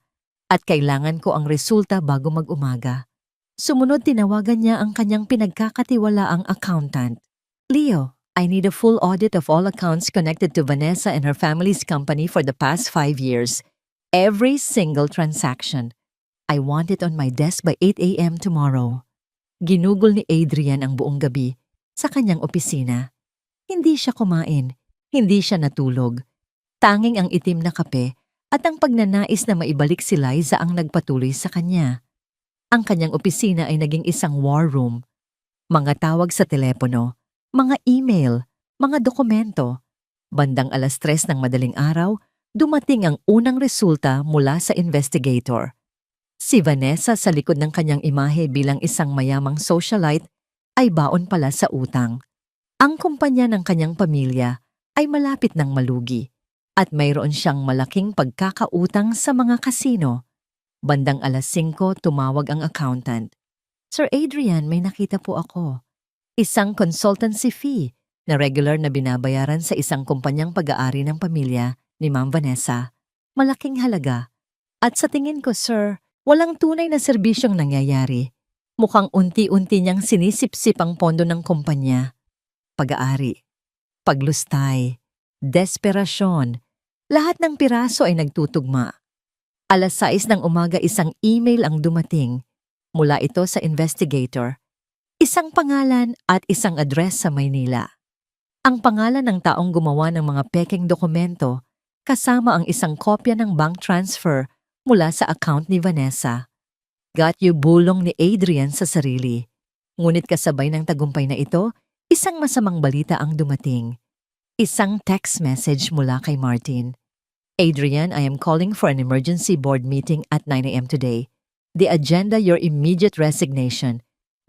at kailangan ko ang resulta bago mag-umaga. Sumunod, tinawagan niya ang kanyang pinagkakatiwalaang accountant. Leo, I need a full audit of all accounts connected to Vanessa and her family's company for the past 5 years. Every single transaction. I want it on my desk by 8 a.m. tomorrow. Ginugol ni Adrian ang buong gabi sa kanyang opisina. Hindi siya kumain, hindi siya natulog. Tanging ang itim na kape at ang pagnanais na maibalik si Liza ang nagpatuloy sa kanya. Ang kanyang opisina ay naging isang war room. Mga tawag sa telepono, mga email, mga dokumento. Bandang 3:00 ng madaling araw, dumating ang unang resulta mula sa investigator. Si Vanessa, sa likod ng kanyang imahe bilang isang mayamang socialite, ay baon pala sa utang. Ang kumpanya ng kanyang pamilya ay malapit ng malugi at mayroon siyang malaking pagkakautang sa mga kasino. Bandang 5:00, tumawag ang accountant. Sir Adrian, may nakita po ako. Isang consultancy fee na regular na binabayaran sa isang kumpanyang pag-aari ng pamilya ni Ma'am Vanessa. Malaking halaga. At sa tingin ko, sir, walang tunay na serbisyong nangyayari. Mukhang unti-unti niyang sinisip-sip ang pondo ng kumpanya. Pag-aari, paglustay, desperasyon. Lahat ng piraso ay nagtutugma. 6:00 ng umaga, isang email ang dumating. Mula ito sa investigator. Isang pangalan at isang address sa Maynila. Ang pangalan ng taong gumawa ng mga pekeng dokumento kasama ang isang kopya ng bank transfer mula sa account ni Vanessa. Got you bulong ni Adrian sa sarili. Ngunit kasabay ng tagumpay na ito, isang masamang balita ang dumating. Isang text message mula kay Martin. Adrian, I am calling for an emergency board meeting at 9 a.m. today. The agenda, your immediate resignation.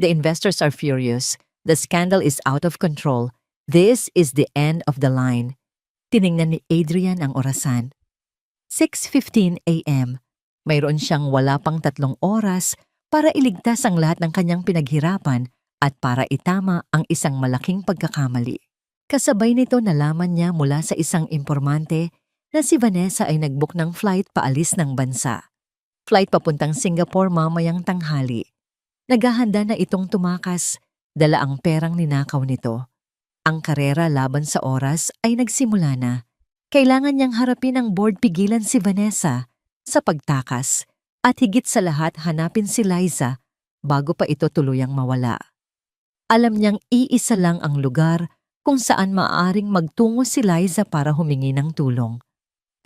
The investors are furious. The scandal is out of control. This is the end of the line. Tiningnan ni Adrian ang orasan. 6:15 a.m. Mayroon siyang wala pang 3 oras para iligtas ang lahat ng kanyang pinaghirapan at para itama ang isang malaking pagkakamali. Kasabay nito nalaman niya mula sa isang impormante na si Vanessa ay nag-book ng flight paalis ng bansa. Flight papuntang Singapore mamayang tanghali. Naghahanda na itong tumakas, dala ang perang ninakaw nito. Ang karera laban sa oras ay nagsimula na. Kailangan niyang harapin ang board pigilan si Vanessa sa pagtakas at higit sa lahat hanapin si Liza bago pa ito tuluyang mawala. Alam niyang iisa lang ang lugar kung saan maaaring magtungo si Liza para humingi ng tulong.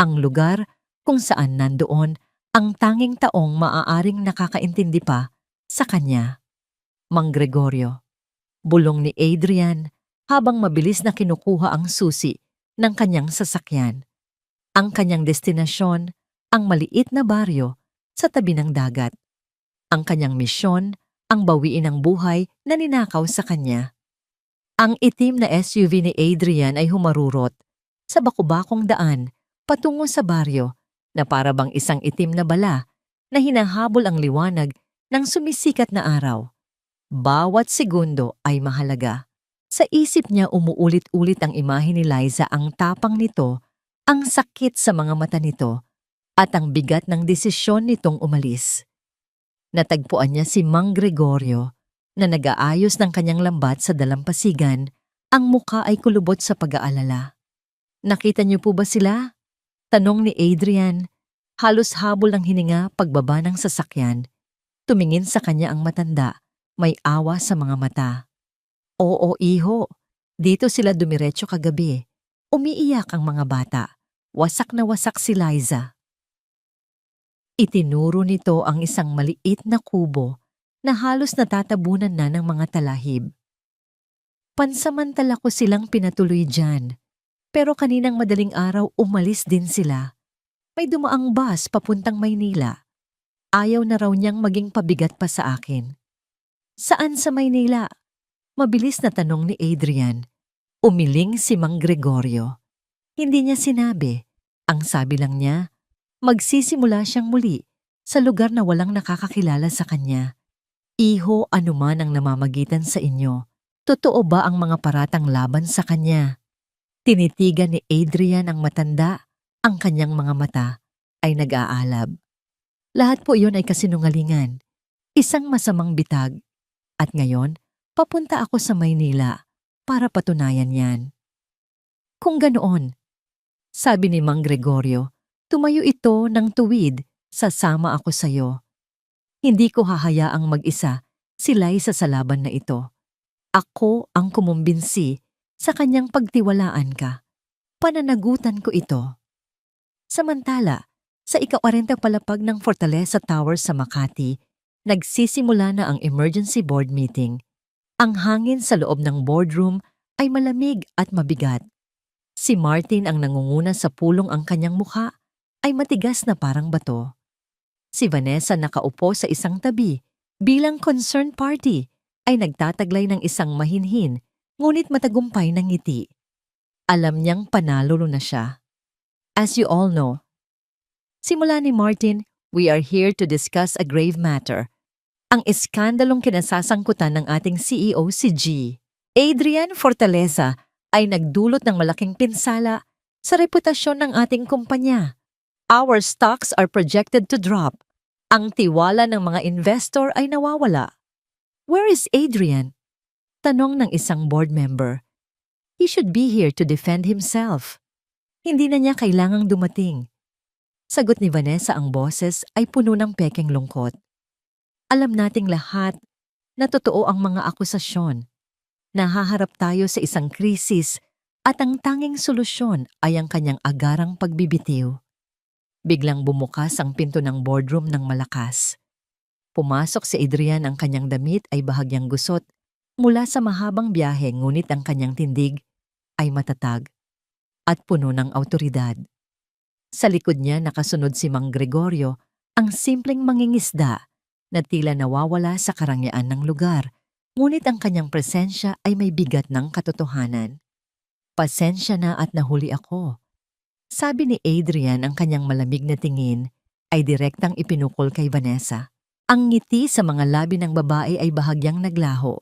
Ang lugar kung saan nandoon ang tanging taong maaaring nakakaintindi pa sa kanya. Mang Gregorio. Bulong ni Adrian habang mabilis na kinukuha ang susi ng kanyang sasakyan. Ang kanyang destinasyon, ang maliit na baryo sa tabi ng dagat. Ang kanyang misyon, ang bawiin ang buhay na ninakaw sa kanya. Ang itim na SUV ni Adrian ay humarurot sa bakubakong daan patungo sa baryo na para bang isang itim na bala na hinahabol ang liwanag ng sumisikat na araw. Bawat segundo ay mahalaga. Sa isip niya umuulit-ulit ang imahe ni Liza, ang tapang nito, ang sakit sa mga mata nito, at ang bigat ng desisyon nitong umalis. Natagpuan niya si Mang Gregorio na nag-aayos ng kanyang lambat sa dalampasigan, ang muka ay kulubot sa pag-aalala. Nakita niyo po ba sila? Tanong ni Adrian, halos habol ng hininga pagbaba ng sasakyan. Tumingin sa kanya ang matanda, may awa sa mga mata. Oo, iho. Dito sila dumiretso kagabi. Umiiyak ang mga bata. Wasak na wasak si Liza. Itinuro nito ang isang maliit na kubo na halos natatabunan na ng mga talahib. Pansamantala ko silang pinatuloy dyan. Pero kaninang madaling araw umalis din sila. May dumaang bus papuntang Maynila. Ayaw na raw niyang maging pabigat pa sa akin. Saan sa Maynila? Mabilis na tanong ni Adrian. Umiling si Mang Gregorio. Hindi niya sinabi. Ang sabi lang niya, magsisimula siyang muli sa lugar na walang nakakakilala sa kanya. Iho, anuman ang namamagitan sa inyo. Totoo ba ang mga paratang laban sa kanya? Tinitigan ni Adrian ang matanda, ang kanyang mga mata ay nag-aalab. Lahat po iyon ay kasinungalingan, isang masamang bitag. At ngayon, papunta ako sa Maynila para patunayan yan. Kung ganoon, sabi ni Mang Gregorio, tumayo ito ng tuwid, sasama ako sayo. Hindi ko hahayaang mag-isa si Liza sa laban na ito. Ako ang kumumbinsi sa kanyang pagtiwalaan ka. Pananagutan ko ito. Samantala, sa ika-40 palapag ng Fortaleza Tower sa Makati, nagsisimula na ang emergency board meeting. Ang hangin sa loob ng boardroom ay malamig at mabigat. Si Martin ang nangunguna sa pulong, ang kanyang mukha ay matigas na parang bato. Si Vanessa nakaupo sa isang tabi bilang concerned party ay nagtataglay ng isang mahinhin ngunit matagumpay ng ngiti. Alam niyang panalo na siya. As you all know, simula ni Martin, we are here to discuss a grave matter. Ang iskandalong kinasasangkutan ng ating CEO si G. Adrian Fortaleza ay nagdulot ng malaking pinsala sa reputasyon ng ating kumpanya. Our stocks are projected to drop. Ang tiwala ng mga investor ay nawawala. Where is Adrian? Tanong ng isang board member. He should be here to defend himself. Hindi na niya kailangang dumating. Sagot ni Vanessa, ang boses ay puno ng pekeng lungkot. Alam nating lahat na totoo ang mga akusasyon. Nahaharap tayo sa isang krisis at ang tanging solusyon ay ang kanyang agarang pagbibitiw. Biglang bumukas ang pinto ng boardroom ng malakas. Pumasok si Adrian, ang kanyang damit ay bahagyang gusot mula sa mahabang biyahe, ngunit ang kanyang tindig ay matatag at puno ng awtoridad. Sa likod niya nakasunod si Mang Gregorio, ang simpleng mangingisda na tila nawawala sa karangyaan ng lugar, ngunit ang kanyang presensya ay may bigat ng katotohanan. "Pasensya na at nahuli ako," sabi ni Adrian. Ang kanyang malamig na tingin ay direktang ipinukol kay Vanessa. Ang ngiti sa mga labi ng babae ay bahagyang naglaho.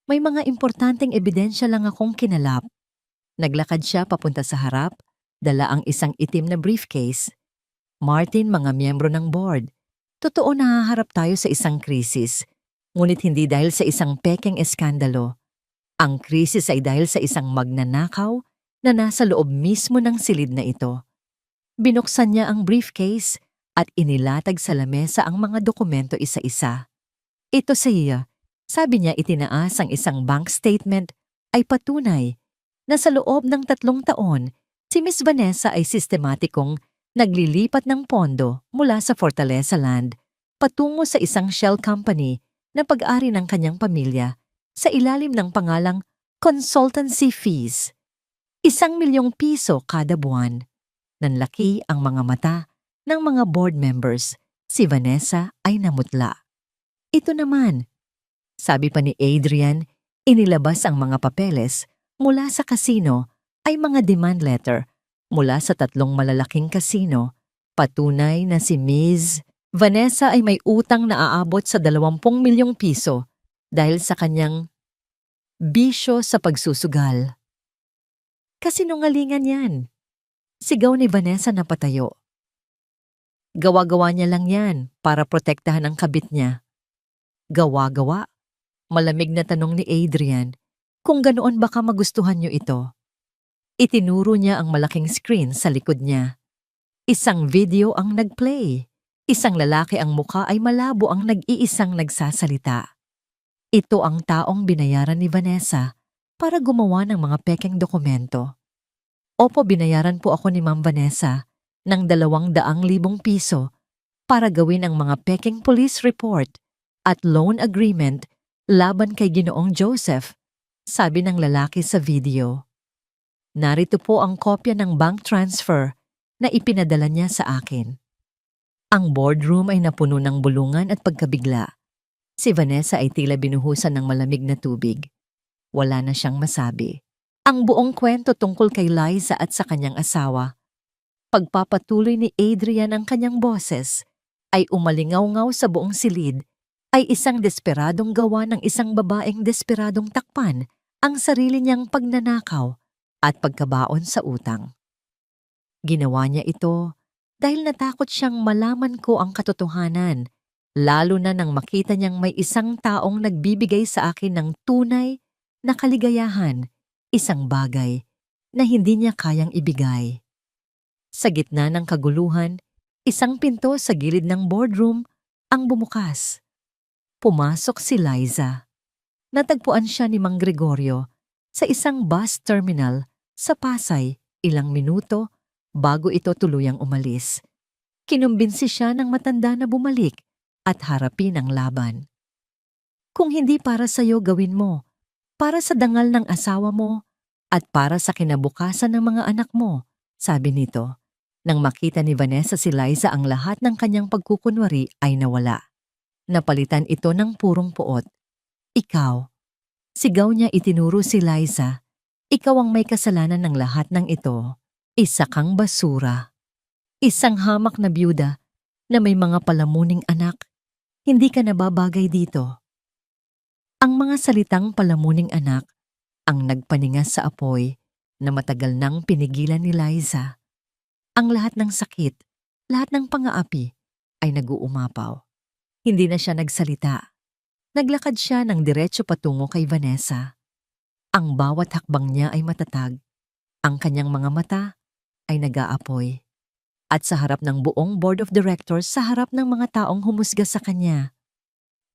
"May mga importanteng ebidensya lang akong kinalap." Naglakad siya papunta sa harap, dala ang isang itim na briefcase. "Martin, mga miyembro ng board, totoo nahaharap tayo sa isang krisis, ngunit hindi dahil sa isang pekeng eskandalo. Ang krisis ay dahil sa isang magnanakaw na nasa loob mismo ng silid na ito." Binuksan niya ang briefcase at inilatag sa lamesa ang mga dokumento isa-isa. "Ito sa iyo," sabi niya. Itinaas ang isang bank statement, ay patunay na sa loob ng 3 taon, si Miss Vanessa ay sistematikong naglilipat ng pondo mula sa Fortaleza Land patungo sa isang shell company na pag-ari ng kanyang pamilya sa ilalim ng pangalang consultancy fees. 1 milyong piso kada buwan. Nanlaki ang mga mata ng mga board members. Si Vanessa ay namutla. "Ito naman," sabi pa ni Adrian. Inilabas ang mga papeles mula sa kasino, ay mga demand letter mula sa 3 malalaking kasino. Patunay na si Ms. Vanessa ay may utang na aabot sa 20 milyong piso dahil sa kanyang bisyo sa pagsusugal. "Kasinungalingan yan," sigaw ni Vanessa na patayo. "Gawa-gawa niya lang yan para protektahan ang kabit niya." "Gawa-gawa?" Malamig na tanong ni Adrian. "Kung ganoon, baka magustuhan niyo ito." Itinuro niya ang malaking screen sa likod niya. Isang video ang nagplay. Isang lalaki, ang mukha ay malabo, ang nag-iisang nagsasalita. Ito ang taong binayaran ni Vanessa para gumawa ng mga pekeng dokumento. "Opo, binayaran po ako ni Ma'am Vanessa ng 200,000 piso para gawin ang mga pekeng police report at loan agreement laban kay Ginoong Joseph," sabi ng lalaki sa video. "Narito po ang kopya ng bank transfer na ipinadala niya sa akin." Ang boardroom ay napuno ng bulungan at pagkabigla. Si Vanessa ay tila binuhusan ng malamig na tubig. Wala na siyang masabi. Ang buong kwento tungkol kay Liza at sa kanyang asawa. Pagpapatuloy ni Adrian ang kanyang boses ay umalingaw-ngaw sa buong silid, ay isang desperadong gawa ng isang babaeng desperadong takpan ang sarili niyang pagnanakaw at pagkabaon sa utang. Ginawa niya ito dahil natakot siyang malaman ko ang katotohanan, lalo na nang makita niyang may isang taong nagbibigay sa akin ng tunay na kaligayahan, isang bagay na hindi niya kayang ibigay. Sa gitna ng kaguluhan, isang pinto sa gilid ng boardroom ang bumukas. Pumasok si Liza. Natagpuan siya ni Mang Gregorio sa isang bus terminal sa Pasay ilang minuto bago ito tuluyang umalis. Kinumbinsi siya ng matanda na bumalik at harapin ang laban. "Kung hindi para sa'yo, gawin mo. Para sa dangal ng asawa mo at para sa kinabukasan ng mga anak mo," sabi nito. Nang makita ni Vanessa si Liza, ang lahat ng kanyang pagkukunwari ay nawala. Napalitan ito ng purong puot. "Ikaw," sigaw niya. Itinuro si Liza. "Ikaw ang may kasalanan ng lahat ng ito. Isa kang basura. Isang hamak na byuda na may mga palamuning anak. Hindi ka nababagay dito." Ang mga salitang palamuning anak ang nagpaningas sa apoy na matagal nang pinigilan ni Liza. Ang lahat ng sakit, lahat ng pang-aapi ay nag-uumapaw. Hindi na siya nagsalita. Naglakad siya ng diretso patungo kay Vanessa. Ang bawat hakbang niya ay matatag. Ang kanyang mga mata ay nag-aapoy. At sa harap ng buong board of directors, sa harap ng mga taong humusga sa kanya,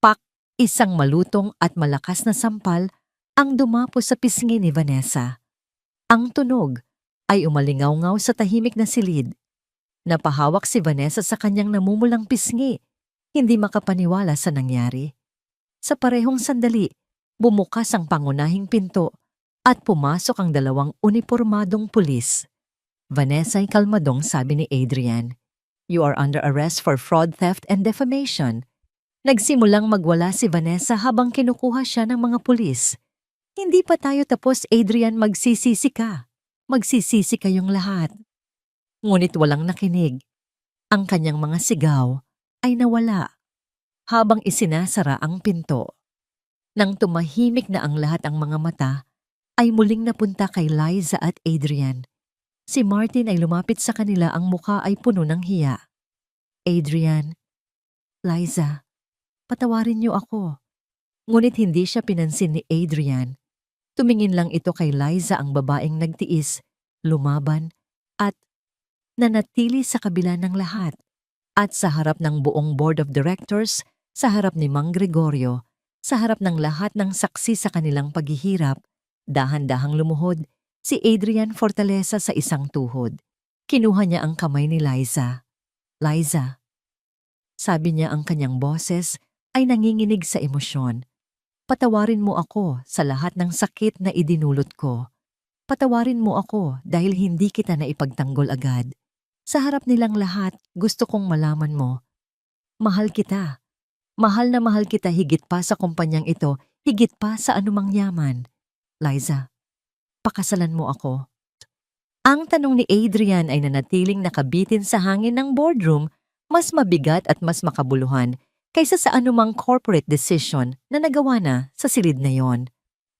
pak Isang malutong at malakas na sampal ang dumapo sa pisngi ni Vanessa. Ang tunog ay umalingaw-ngaw sa tahimik na silid. Napahawak si Vanessa sa kanyang namumulang pisngi, hindi makapaniwala sa nangyari. Sa parehong sandali, bumukas ang pangunahing pinto at pumasok ang dalawang unipormadong pulis. Vanessa ay kalmadong sabi ni Adrian, "You are under arrest for fraud, theft, and defamation." Nagsimulang magwala si Vanessa habang kinukuha siya ng mga pulis. "Hindi pa tayo tapos, Adrian, magsisisi ka. Magsisisi kayong lahat." Ngunit walang nakinig. Ang kanyang mga sigaw ay nawala habang isinasara ang pinto. Nang tumahimik na ang lahat ang mga mata, ay muling napunta kay Liza at Adrian. Si Martin ay lumapit sa kanila, ang mukha ay puno ng hiya. "Adrian, Liza, patawarin niyo ako." Ngunit hindi siya pinansin ni Adrian. Tumingin lang ito kay Liza, ang babaeng nagtiis, lumaban, at nanatili sa kabila ng lahat. At sa harap ng buong board of directors, sa harap ni Mang Gregorio, sa harap ng lahat ng saksi sa kanilang paghihirap, dahan-dahang lumuhod si Adrian Fortaleza sa isang tuhod. Kinuha niya ang kamay ni Liza. "Liza," sabi niya, ang kanyang boses ay nanginginig sa emosyon. "Patawarin mo ako sa lahat ng sakit na idinulot ko. Patawarin mo ako dahil hindi kita naipagtanggol agad. Sa harap nilang lahat, gusto kong malaman mo. Mahal kita. Mahal na mahal kita higit pa sa kumpanyang ito, higit pa sa anumang yaman. Liza, pakasalan mo ako." Ang tanong ni Adrian ay nanatiling nakabitin sa hangin ng boardroom, mas mabigat at mas makabuluhan kaysa sa anumang corporate decision na nagawa na sa silid na yon.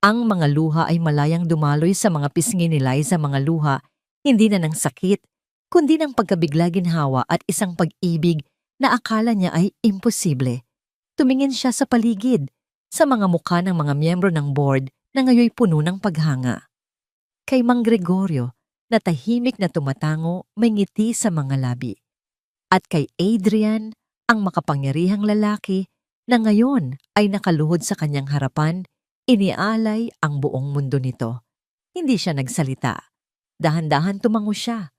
Ang mga luha ay malayang dumaloy sa mga pisngi ni Liza, mga luha, hindi na ng sakit, kundi ng pagkabigla, ginhawa at isang pag-ibig na akala niya ay imposible. Tumingin siya sa paligid, sa mga mukha ng mga miyembro ng board na ngayoy puno ng paghanga. Kay Mang Gregorio, na tahimik na tumatango, may ngiti sa mga labi. At kay Adrian, ang makapangyarihang lalaki na ngayon ay nakaluhod sa kanyang harapan, inialay ang buong mundo nito. Hindi siya nagsalita. Dahan-dahan tumango siya.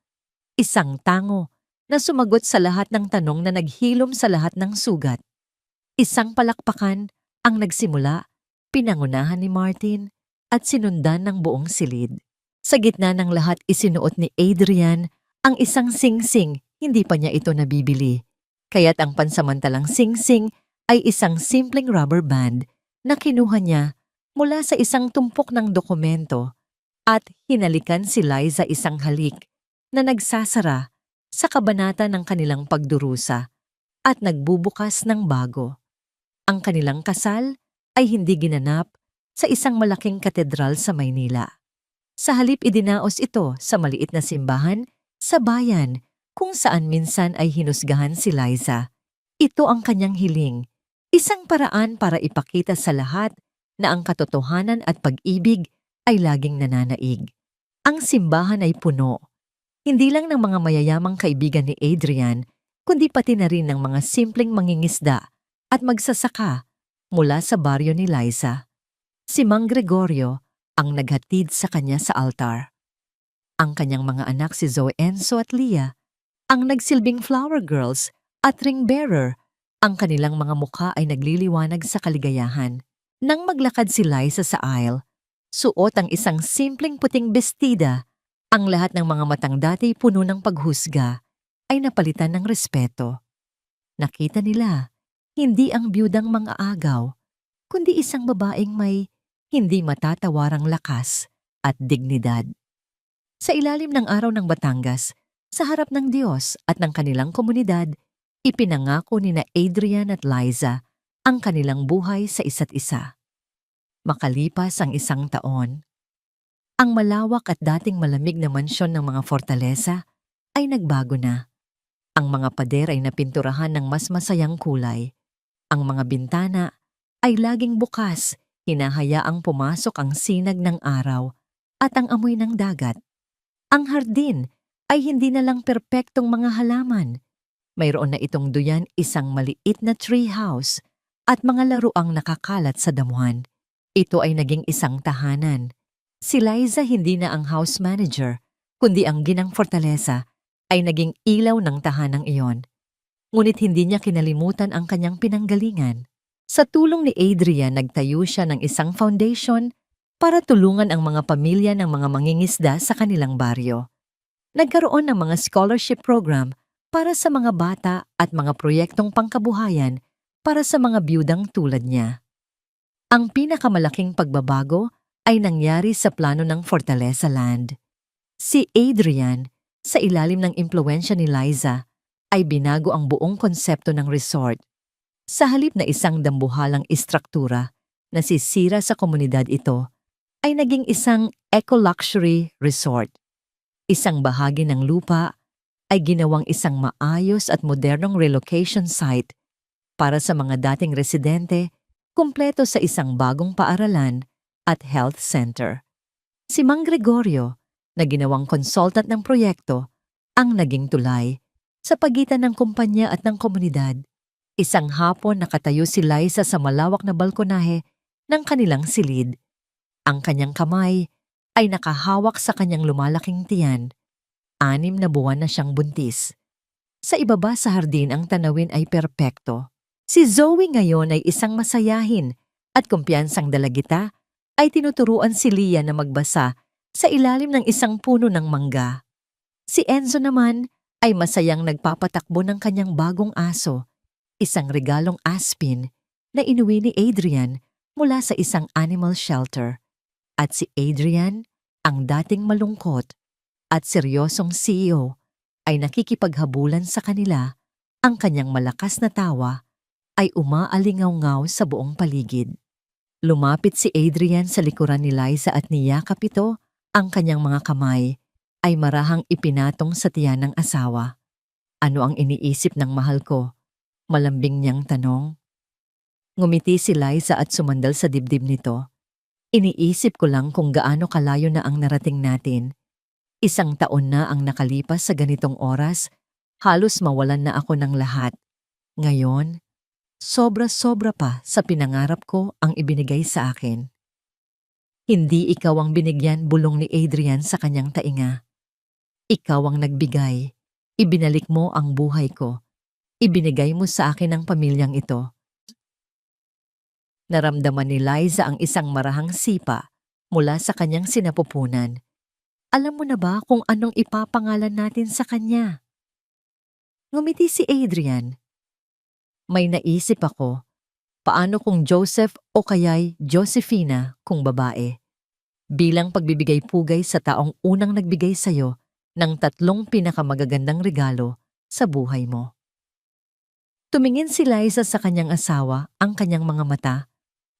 Isang tango na sumagot sa lahat ng tanong na naghilom sa lahat ng sugat. Isang palakpakan ang nagsimula, pinangunahan ni Martin at sinundan ng buong silid. Sa gitna ng lahat, isinuot ni Adrian ang isang singsing, hindi pa niya ito nabibili. Kaya't ang pansamantalang singsing ay isang simpleng rubber band na kinuha niya mula sa isang tumpok ng dokumento at hinalikan si Liza, isang halik na nagsasara sa kabanata ng kanilang pagdurusa at nagbubukas ng bago. Ang kanilang kasal ay hindi ginanap sa isang malaking katedral sa Maynila. Sa halip, idinaos ito sa maliit na simbahan sa bayan kung saan minsan ay hinusgahan si Liza. Ito ang kanyang hiling, isang paraan para ipakita sa lahat na ang katotohanan at pag-ibig ay laging nananaig. Ang simbahan ay puno, hindi lang ng mga mayayamang kaibigan ni Adrian, kundi pati na rin ng mga simpleng mangingisda at magsasaka mula sa baryo ni Liza. Si Mang Gregorio ang naghatid sa kanya sa altar. Ang kanyang mga anak, si Zoe, Enzo at Leah, ang nagsilbing flower girls at ring bearer. Ang kanilang mga mukha ay nagliliwanag sa kaligayahan. Nang maglakad si Liza sa aisle, suot ang isang simpleng puting bestida. Ang lahat ng mga matang dati puno ng paghusga ay napalitan ng respeto. Nakita nila, hindi ang biyudang mga agaw, kundi isang babaeng may hindi matatawarang lakas at dignidad. Sa ilalim ng araw ng Batangas, sa harap ng Diyos at ng kanilang komunidad, ipinangako ni na Adrian at Liza ang kanilang buhay sa isa't isa. Makalipas ang isang taon, ang malawak at dating malamig na mansyon ng mga Fortaleza ay nagbago na. Ang mga pader ay napinturahan ng mas masayang kulay. Ang mga bintana ay laging bukas, hinahayaang pumasok ang sinag ng araw at ang amoy ng dagat. Ang hardin ay hindi na lang perpektong mga halaman. Mayroon na itong duyan, isang maliit na tree house at mga laruang nakakalat sa damuhan. Ito ay naging isang tahanan. Si Liza hindi na ang house manager, kundi ang ginang fortaleza ay naging ilaw ng tahanang iyon. Ngunit hindi niya kinalimutan ang kanyang pinanggalingan. Sa tulong ni Adrian, nagtayo siya ng isang foundation para tulungan ang mga pamilya ng mga mangingisda sa kanilang baryo. Nagkaroon ng mga scholarship program para sa mga bata at mga proyektong pangkabuhayan para sa mga biyudang tulad niya. Ang pinakamalaking pagbabago ay nangyari sa plano ng Fortaleza Land. Si Adrian, sa ilalim ng impluwensya ni Liza, ay binago ang buong konsepto ng resort. Sa halip na isang dambuhalang istruktura na sisira sa komunidad, ito ay naging isang eco-luxury resort. Isang bahagi ng lupa ay ginawang isang maayos at modernong relocation site para sa mga dating residente, kumpleto sa isang bagong paaralan at health center. Si Mang Gregorio, na ginawang consultant ng proyekto, ang naging tulay sa pagitan ng kumpanya at ng komunidad. Isang hapon nakatayo si Liza sa malawak na balkonahe ng kanilang silid. Ang kanyang kamay ay nakahawak sa kanyang lumalaking tiyan. 6 na buwan na siyang buntis. Sa ibaba sa hardin ang tanawin ay perpekto. Si Zoe ngayon ay isang masayahin at kumpiyansang dalagita ay tinuturuan si Leah na magbasa sa ilalim ng isang puno ng mangga. Si Enzo naman ay masayang nagpapatakbo ng kanyang bagong aso, isang regalong aspin na inuwi ni Adrian mula sa isang animal shelter. At si Adrian, ang dating malungkot at seryosong CEO, ay nakikipaghabulan sa kanila. Ang kanyang malakas na tawa ay umaalingaw-ngaw sa buong paligid. Lumapit si Adrian sa likuran ni Liza at niyakap ito. Ang kanyang mga kamay ay marahang ipinatong sa tiyan ng asawa. Ano ang iniisip ng mahal ko? Malambing niyang tanong. Ngumiti si Liza at sumandal sa dibdib nito. Iniisip ko lang kung gaano kalayo na ang narating natin. 1 taon na ang nakalipas sa ganitong oras, halos mawalan na ako ng lahat. Ngayon, sobra-sobra pa sa pinangarap ko ang ibinigay sa akin. Hindi ikaw ang binigyan, bulong ni Adrian sa kanyang tainga. Ikaw ang nagbigay. Ibinalik mo ang buhay ko. Ibinigay mo sa akin ang pamilyang ito. Naramdaman ni Liza ang isang marahang sipa mula sa kanyang sinapupunan. Alam mo na ba kung anong ipapangalan natin sa kanya? Ngumiti si Adrian. May naisip ako. Paano kung Joseph o kaya'y Josephina kung babae? Bilang pagbibigay pugay sa taong unang nagbigay sa'yo ng 3 pinakamagagandang regalo sa buhay mo. Tumingin si Liza sa kanyang asawa, ang kanyang mga mata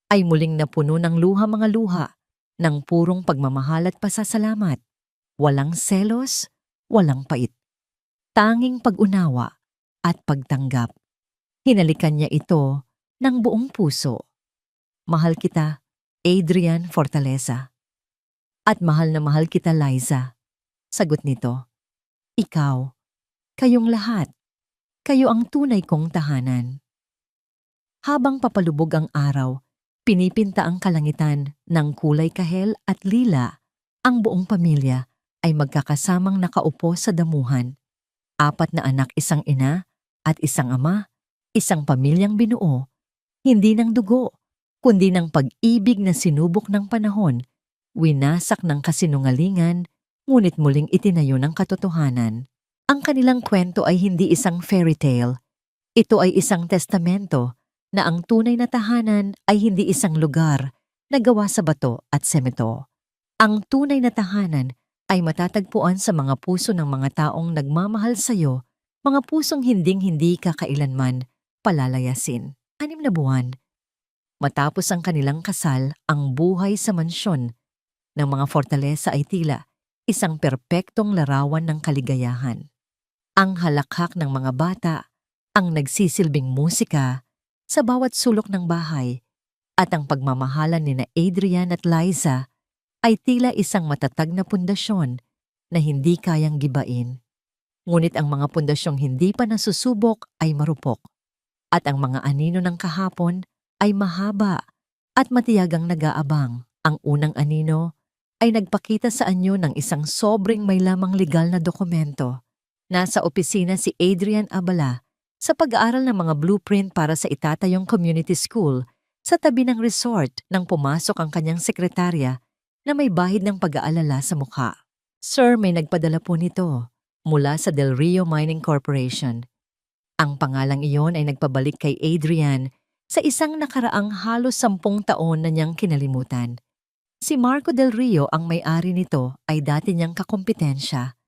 ay muling napuno ng mga luha, ng purong pagmamahal at pasasalamat. Walang selos, walang pait. Tanging pag-unawa at pagtanggap. Hinalikan niya ito ng buong puso. Mahal kita, Adrian Fortaleza. At mahal na mahal kita, Liza. Sagot nito. Ikaw, kayong lahat, kayo ang tunay kong tahanan. Habang papalubog ang araw, pinipinta ang kalangitan ng kulay kahel at lila, ang buong pamilya ay magkakasamang nakaupo sa damuhan. 4 na anak, isang ina at isang ama, isang pamilyang binuo, hindi ng dugo, kundi ng pag-ibig na sinubok ng panahon, winasak ng kasinungalingan, ngunit muling itinayo ng katotohanan. Ang kanilang kwento ay hindi isang fairy tale. Ito ay isang testamento na ang tunay na tahanan ay hindi isang lugar na gawa sa bato at semento. Ang tunay na tahanan ay matatagpuan sa mga puso ng mga taong nagmamahal sa iyo, mga pusong hinding-hindi ka kailanman palalayasin. 6 na buwan. Matapos ang kanilang kasal, ang buhay sa mansyon ng mga Fortaleza ay tila isang perpektong larawan ng kaligayahan. Ang halakhak ng mga bata, ang nagsisilbing musika sa bawat sulok ng bahay, at ang pagmamahalan ni na Adrian at Liza ay tila isang matatag na pundasyon na hindi kayang gibain. Ngunit ang mga pundasyong hindi pa nasusubok ay marupok, at ang mga anino ng kahapon ay mahaba at matiyagang nag-aabang. Ang unang anino ay nagpakita sa anyo ng isang sobrang may lamang legal na dokumento. Nasa opisina si Adrian Abala sa pag-aaral ng mga blueprint para sa itatayong community school sa tabi ng resort nang pumasok ang kanyang sekretarya na may bahid ng pag-aalala sa mukha. Sir, may nagpadala po nito mula sa Del Rio Mining Corporation. Ang pangalang iyon ay nagpabalik kay Adrian sa isang nakaraang halos 10 taon na niyang kinalimutan. Si Marco Del Rio ang may-ari nito ay dati niyang kakumpetensya.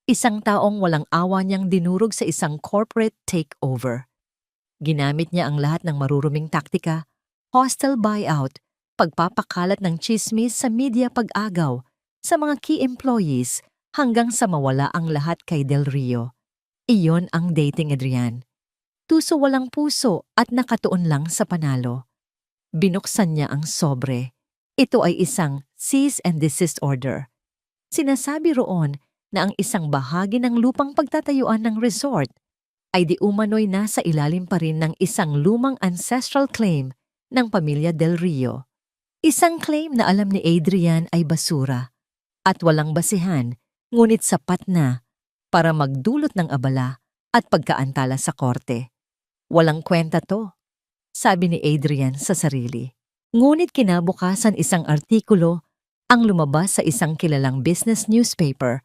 Isang taong walang awa niyang dinurog sa isang corporate takeover. Ginamit niya ang lahat ng maruruming taktika, hostile buyout, pagpapakalat ng chismis sa media pag-agaw sa mga key employees hanggang sa mawala ang lahat kay Del Rio. Iyon ang dating Adrian. Tuso walang puso at nakatuon lang sa panalo. Binuksan niya ang sobre. Ito ay isang cease and desist order. Sinasabi roon na ang isang bahagi ng lupang pagtatayuan ng resort ay di umano'y nasa ilalim pa rin ng isang lumang ancestral claim ng pamilya Del Rio. Isang claim na alam ni Adrian ay basura at walang basihan, ngunit sapat na para magdulot ng abala at pagkaantala sa korte. Walang kwenta to, sabi ni Adrian sa sarili. Ngunit kinabukasan isang artikulo ang lumabas sa isang kilalang business newspaper.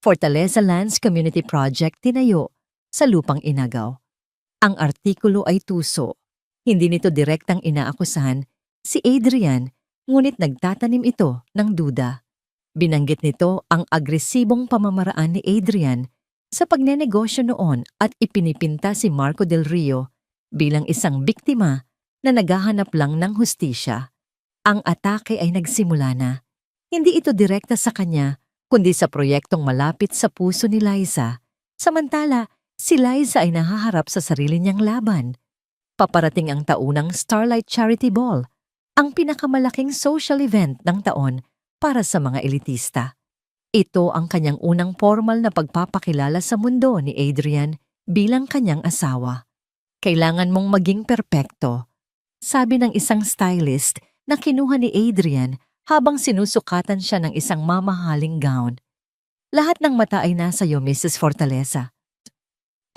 Fortaleza Lands Community Project tinayo sa lupang inagaw. Ang artikulo ay tuso. Hindi nito direktang inaakusahan si Adrian, ngunit nagtatanim ito ng duda. Binanggit nito ang agresibong pamamaraan ni Adrian sa pagnenegosyo noon at ipinipinta si Marco Del Rio bilang isang biktima na naghahanap lang ng hustisya. Ang atake ay nagsimula na. Hindi ito direkta sa kanya, kundi sa proyektong malapit sa puso ni Liza. Samantala, si Liza ay nahaharap sa sarili niyang laban. Paparating ang taunang Starlight Charity Ball, ang pinakamalaking social event ng taon para sa mga elitista. Ito ang kanyang unang formal na pagpapakilala sa mundo ni Adrian bilang kanyang asawa. Kailangan mong maging perpekto, sabi ng isang stylist na kinuha ni Adrian habang sinusukatan siya ng isang mamahaling gown. Lahat ng mata ay nasa iyo, Mrs. Fortaleza.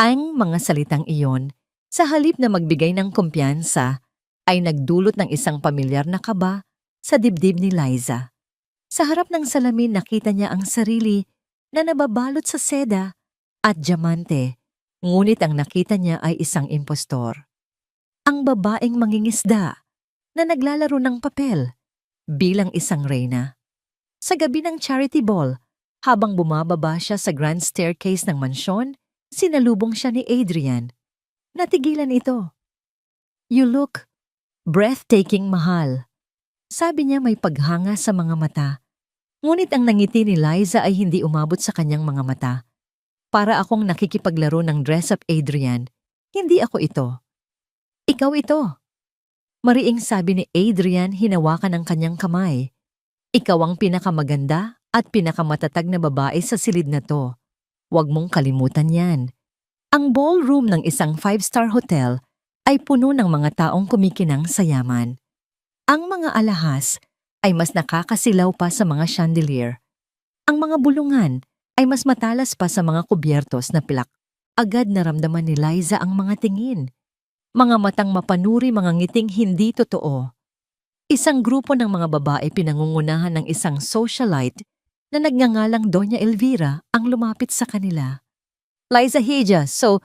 Ang mga salitang iyon, sa halip na magbigay ng kumpiyansa, ay nagdulot ng isang pamilyar na kaba sa dibdib ni Liza. Sa harap ng salamin nakita niya ang sarili na nababalot sa seda at diamante, ngunit ang nakita niya ay isang impostor. Ang babaeng mangingisda na naglalaro ng papel bilang isang reyna. Sa gabi ng charity ball, habang bumababa siya sa grand staircase ng mansyon, sinalubong siya ni Adrian. Natigilan ito. "You look breathtaking, mahal." Sabi niya may paghanga sa mga mata. Ngunit ang nangiti ni Liza ay hindi umabot sa kanyang mga mata. Para akong nakikipaglaro ng dress-up, Adrian. Hindi ako ito. Ikaw ito. Mariing sabi ni Adrian, hinawakan ang kanyang kamay. Ikaw ang pinakamaganda at pinakamatatag na babae sa silid na to. Huwag mong kalimutan yan. Ang ballroom ng isang 5-star hotel ay puno ng mga taong kumikinang sa yaman. Ang mga alahas ay mas nakakasilaw pa sa mga chandelier. Ang mga bulungan ay mas matalas pa sa mga kubyertos na pilak. Agad naramdaman ni Liza ang mga tingin. Mga matang mapanuri, mga ngiting hindi totoo. Isang grupo ng mga babae pinangungunahan ng isang socialite na nagngangalang Doña Elvira ang lumapit sa kanila. "Liza Hija, so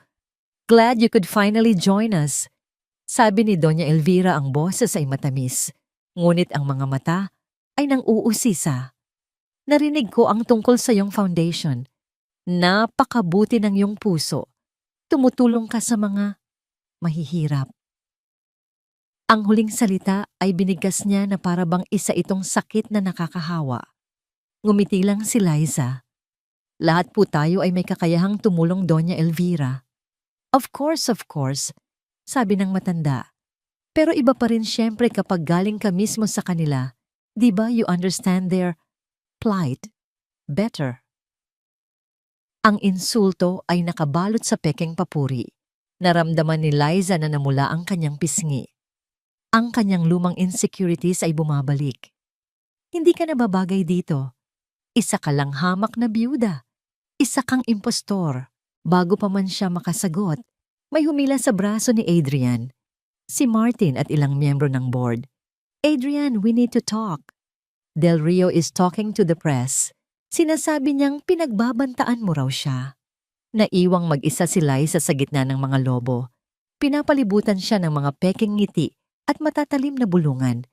glad you could finally join us." Sabi ni Doña Elvira, ang boses ay matamis. Ngunit ang mga mata ay nang-uusisa. "Narinig ko ang tungkol sa iyong foundation. Napakabuti ng iyong puso. Tumutulong ka sa mga mahihirap." Ang huling salita ay binigkas niya na para bang isa itong sakit na nakakahawa. Ngumiti lang si Liza. "Lahat po tayo ay may kakayahang tumulong, Doña Elvira." Of course, sabi ng matanda. Pero iba pa rin siyempre kapag galing ka mismo sa kanila. Di ba you understand their plight better? Ang insulto ay nakabalot sa pekeng papuri. Naramdaman ni Liza na namula ang kanyang pisngi. Ang kanyang lumang insecurities ay bumabalik. Hindi ka nababagay dito. Isa ka lang hamak na byuda. Isa kang impostor. Bago pa man siya makasagot, may humila sa braso ni Adrian. Si Martin at ilang miyembro ng board. Adrian, we need to talk. Del Rio is talking to the press. Sinasabi niyang pinagbabantaan mo raw siya. Naiwang mag-isa si Liza sa gitna ng mga lobo. Pinapalibutan siya ng mga peking ngiti at matatalim na bulungan.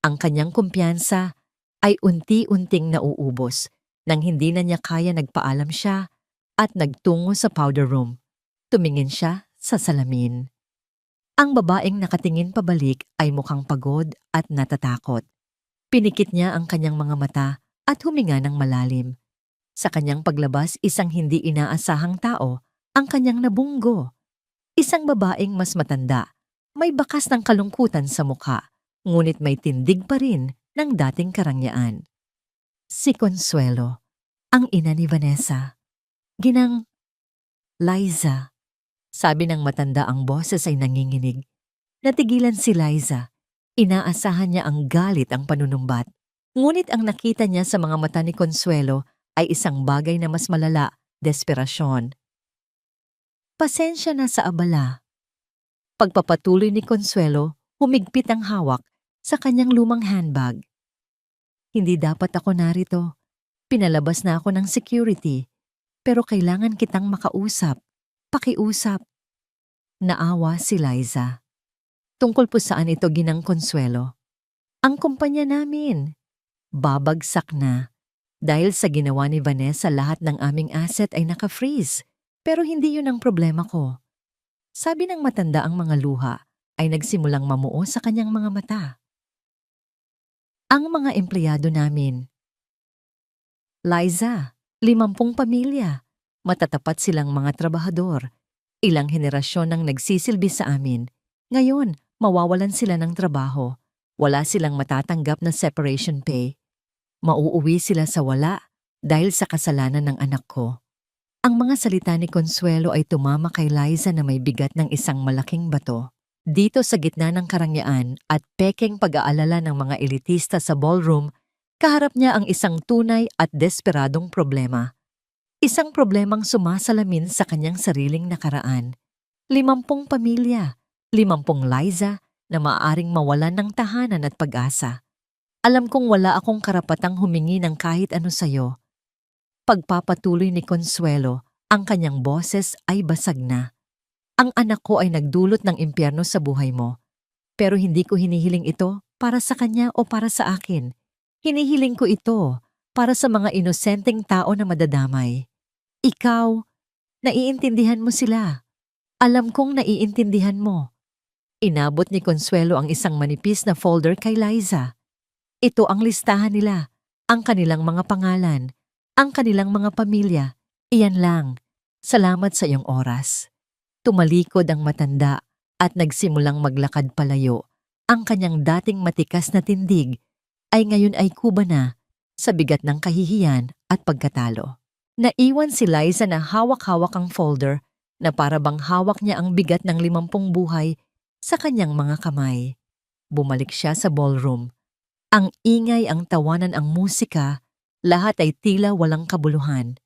Ang kanyang kumpiyansa ay unti-unting nauubos nang hindi na niya kaya nagpaalam siya at nagtungo sa powder room. Tumingin siya sa salamin. Ang babaeng nakatingin pabalik ay mukhang pagod at natatakot. Pinikit niya ang kanyang mga mata at huminga ng malalim. Sa kanyang paglabas, isang hindi inaasahang tao ang kanyang nabunggo. Isang babaeng mas matanda, may bakas ng kalungkutan sa mukha, ngunit may tindig pa rin ng dating karangyaan. Si Consuelo, ang ina ni Vanessa. Ginang, Liza. Sabi ng matanda, ang boses ay nanginginig. Natigilan si Liza. Inaasahan niya ang galit ang panunumbat. Ngunit ang nakita niya sa mga mata ni Consuelo ay isang bagay na mas malala, desperasyon. Pasensya na sa abala. Pagpapatuloy ni Consuelo, humigpit ang hawak sa kanyang lumang handbag. Hindi dapat ako narito. Pinalabas na ako ng security. Pero kailangan kitang makausap. Pakiusap. Naawa si Liza. Tungkol po saan ito, Ginang Consuelo? Ang kumpanya namin. Babagsak na. Dahil sa ginawa ni Vanessa, lahat ng aming asset ay naka-freeze. Pero hindi yun ang problema ko. Sabi ng matanda, ang mga luha ay nagsimulang mamuo sa kanyang mga mata. Ang mga empleyado namin. Liza, 50 pamilya. Matatapat silang mga trabahador. Ilang henerasyon ang nagsisilbi sa amin. Ngayon, mawawalan sila ng trabaho. Wala silang matatanggap na separation pay. Mauuwi sila sa wala dahil sa kasalanan ng anak ko. Ang mga salita ni Consuelo ay tumama kay Liza na may bigat ng isang malaking bato. Dito sa gitna ng karangyaan at pekeng pag-aalala ng mga elitista sa ballroom, kaharap niya ang isang tunay at desperadong problema. Isang problemang sumasalamin sa kanyang sariling nakaraan. 50 pamilya, 50 Liza na maaaring mawalan ng tahanan at pag-asa. Alam kong wala akong karapatang humingi ng kahit ano sa'yo. Pagpapatuloy ni Consuelo, ang kanyang boses ay basag na. Ang anak ko ay nagdulot ng impyerno sa buhay mo. Pero hindi ko hinihiling ito para sa kanya o para sa akin. Hinihiling ko ito para sa mga inosenteng tao na madadamay. Ikaw, naiintindihan mo sila. Alam kong naiintindihan mo. Inabot ni Consuelo ang isang manipis na folder kay Liza. Ito ang listahan nila, ang kanilang mga pangalan, ang kanilang mga pamilya. Iyan lang. Salamat sa iyong oras. Tumalikod ang matanda at nagsimulang maglakad palayo. Ang kanyang dating matikas na tindig ay ngayon ay kuba na sa bigat ng kahihiyan at pagkatalo. Naiwan si Liza na hawak-hawak ang folder na para bang hawak niya ang bigat ng 50 buhay sa kanyang mga kamay. Bumalik siya sa ballroom. Ang ingay, ang tawanan, ang musika, lahat ay tila walang kabuluhan.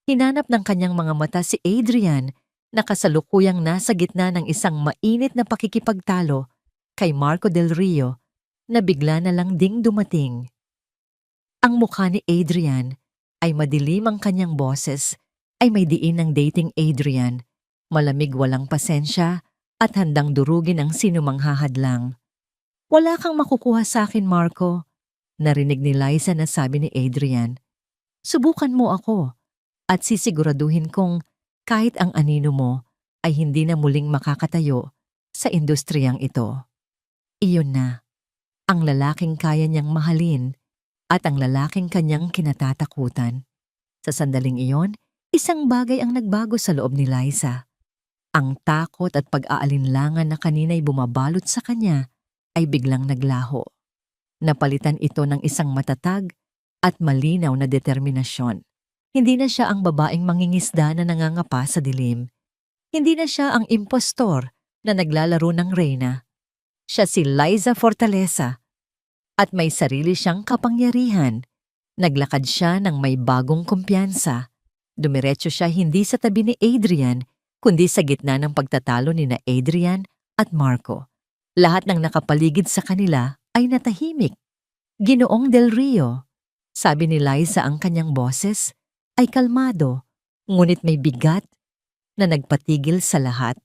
Hinanap ng kanyang mga mata si Adrian na kasalukuyang nasa gitna ng isang mainit na pakikipagtalo kay Marco Del Rio na bigla na lang ding dumating. Ang mukha ni Adrian ay madilim, ang kanyang boses ay may diin ng dating Adrian, malamig, walang pasensya at handang durugin ang sinumang hahadlang. Wala kang makukuha sa akin, Marco, narinig ni Liza na sabi ni Adrian. Subukan mo ako at sisiguraduhin kong kahit ang anino mo ay hindi na muling makakatayo sa industriyang ito. Iyon na, ang lalaking kaya niyang mahalin at ang lalaking kanyang kinatatakutan. Sa sandaling iyon, isang bagay ang nagbago sa loob ni Liza. Ang takot at pag-aalinlangan na kanina'y bumabalot sa kanya ay biglang naglaho. Napalitan ito ng isang matatag at malinaw na determinasyon. Hindi na siya ang babaeng mangingisda na nangangapa sa dilim. Hindi na siya ang impostor na naglalaro ng reyna. Siya si Liza Fortaleza at may sarili siyang kapangyarihan. Naglakad siya ng may bagong kumpiyansa. Dumiretso siya hindi sa tabi ni Adrian, kundi sa gitna ng pagtatalo ni na Adrian at Marco. Lahat ng nakapaligid sa kanila ay natahimik. Ginoong Del Rio, sabi ni Liza ang kanyang boses, ay kalmado, ngunit may bigat na nagpatigil sa lahat.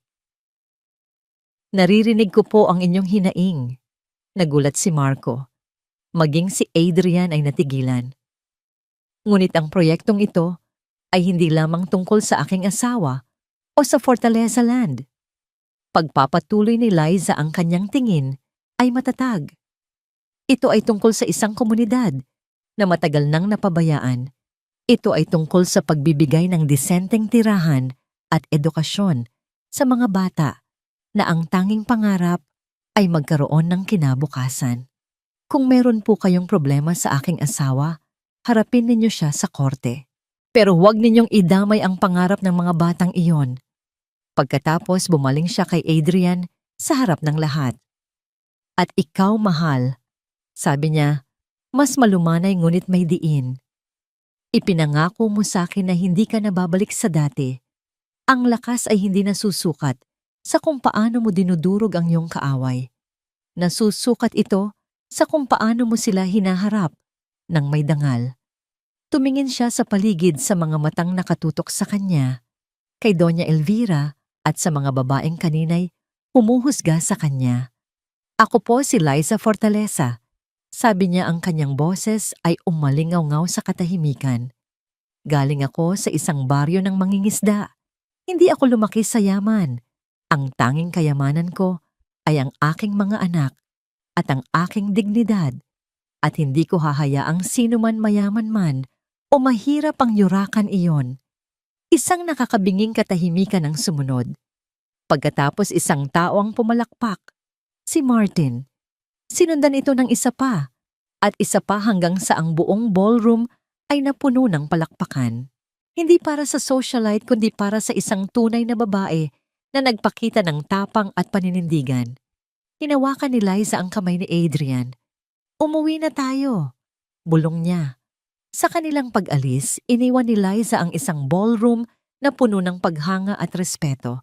Naririnig ko po ang inyong hinaing. Nagulat si Marco. Maging si Adrian ay natigilan. Ngunit ang proyektong ito ay hindi lamang tungkol sa aking asawa o sa Fortaleza Land. Pagpapatuloy ni Liza ang kanyang tingin ay matatag. Ito ay tungkol sa isang komunidad na matagal nang napabayaan. Ito ay tungkol sa pagbibigay ng disenteng tirahan at edukasyon sa mga bata na ang tanging pangarap ay magkaroon ng kinabukasan. Kung meron po kayong problema sa aking asawa, harapin ninyo siya sa korte. Pero huwag ninyong idamay ang pangarap ng mga batang iyon. Pagkatapos bumaling siya kay Adrian sa harap ng lahat. At ikaw, mahal, sabi niya, mas malumanay ngunit may diin. Ipinangako mo sa akin na hindi ka nababalik sa dati. Ang lakas ay hindi nasusukat sa kung paano mo dinudurog ang iyong kaaway. Nasusukat ito sa kung paano mo sila hinaharap ng may dangal. Tumingin siya sa paligid sa mga matang nakatutok sa kanya, kay Doña Elvira at sa mga babaeng kaninay humuhusga sa kanya. Ako po si Liza Fortaleza. Sabi niya ang kanyang boses ay umalingaw-ngaw sa katahimikan. Galing ako sa isang baryo ng mangingisda. Hindi ako lumaki sa yaman. Ang tanging kayamanan ko ay ang aking mga anak at ang aking dignidad. At hindi ko hahayaang sino man mayaman man o mahirap ang yurakan iyon. Isang nakakabinging katahimikan ang sumunod. Pagkatapos isang tao ang pumalakpak, si Martin. Sinundan ito ng isa pa, at isa pa hanggang sa ang buong ballroom ay napuno ng palakpakan. Hindi para sa socialite kundi para sa isang tunay na babae na nagpakita ng tapang at paninindigan. Hinawakan ni Liza ang kamay ni Adrian. Umuwi na tayo, bulong niya. Sa kanilang pag-alis, iniwan ni Liza ang isang ballroom na puno ng paghanga at respeto.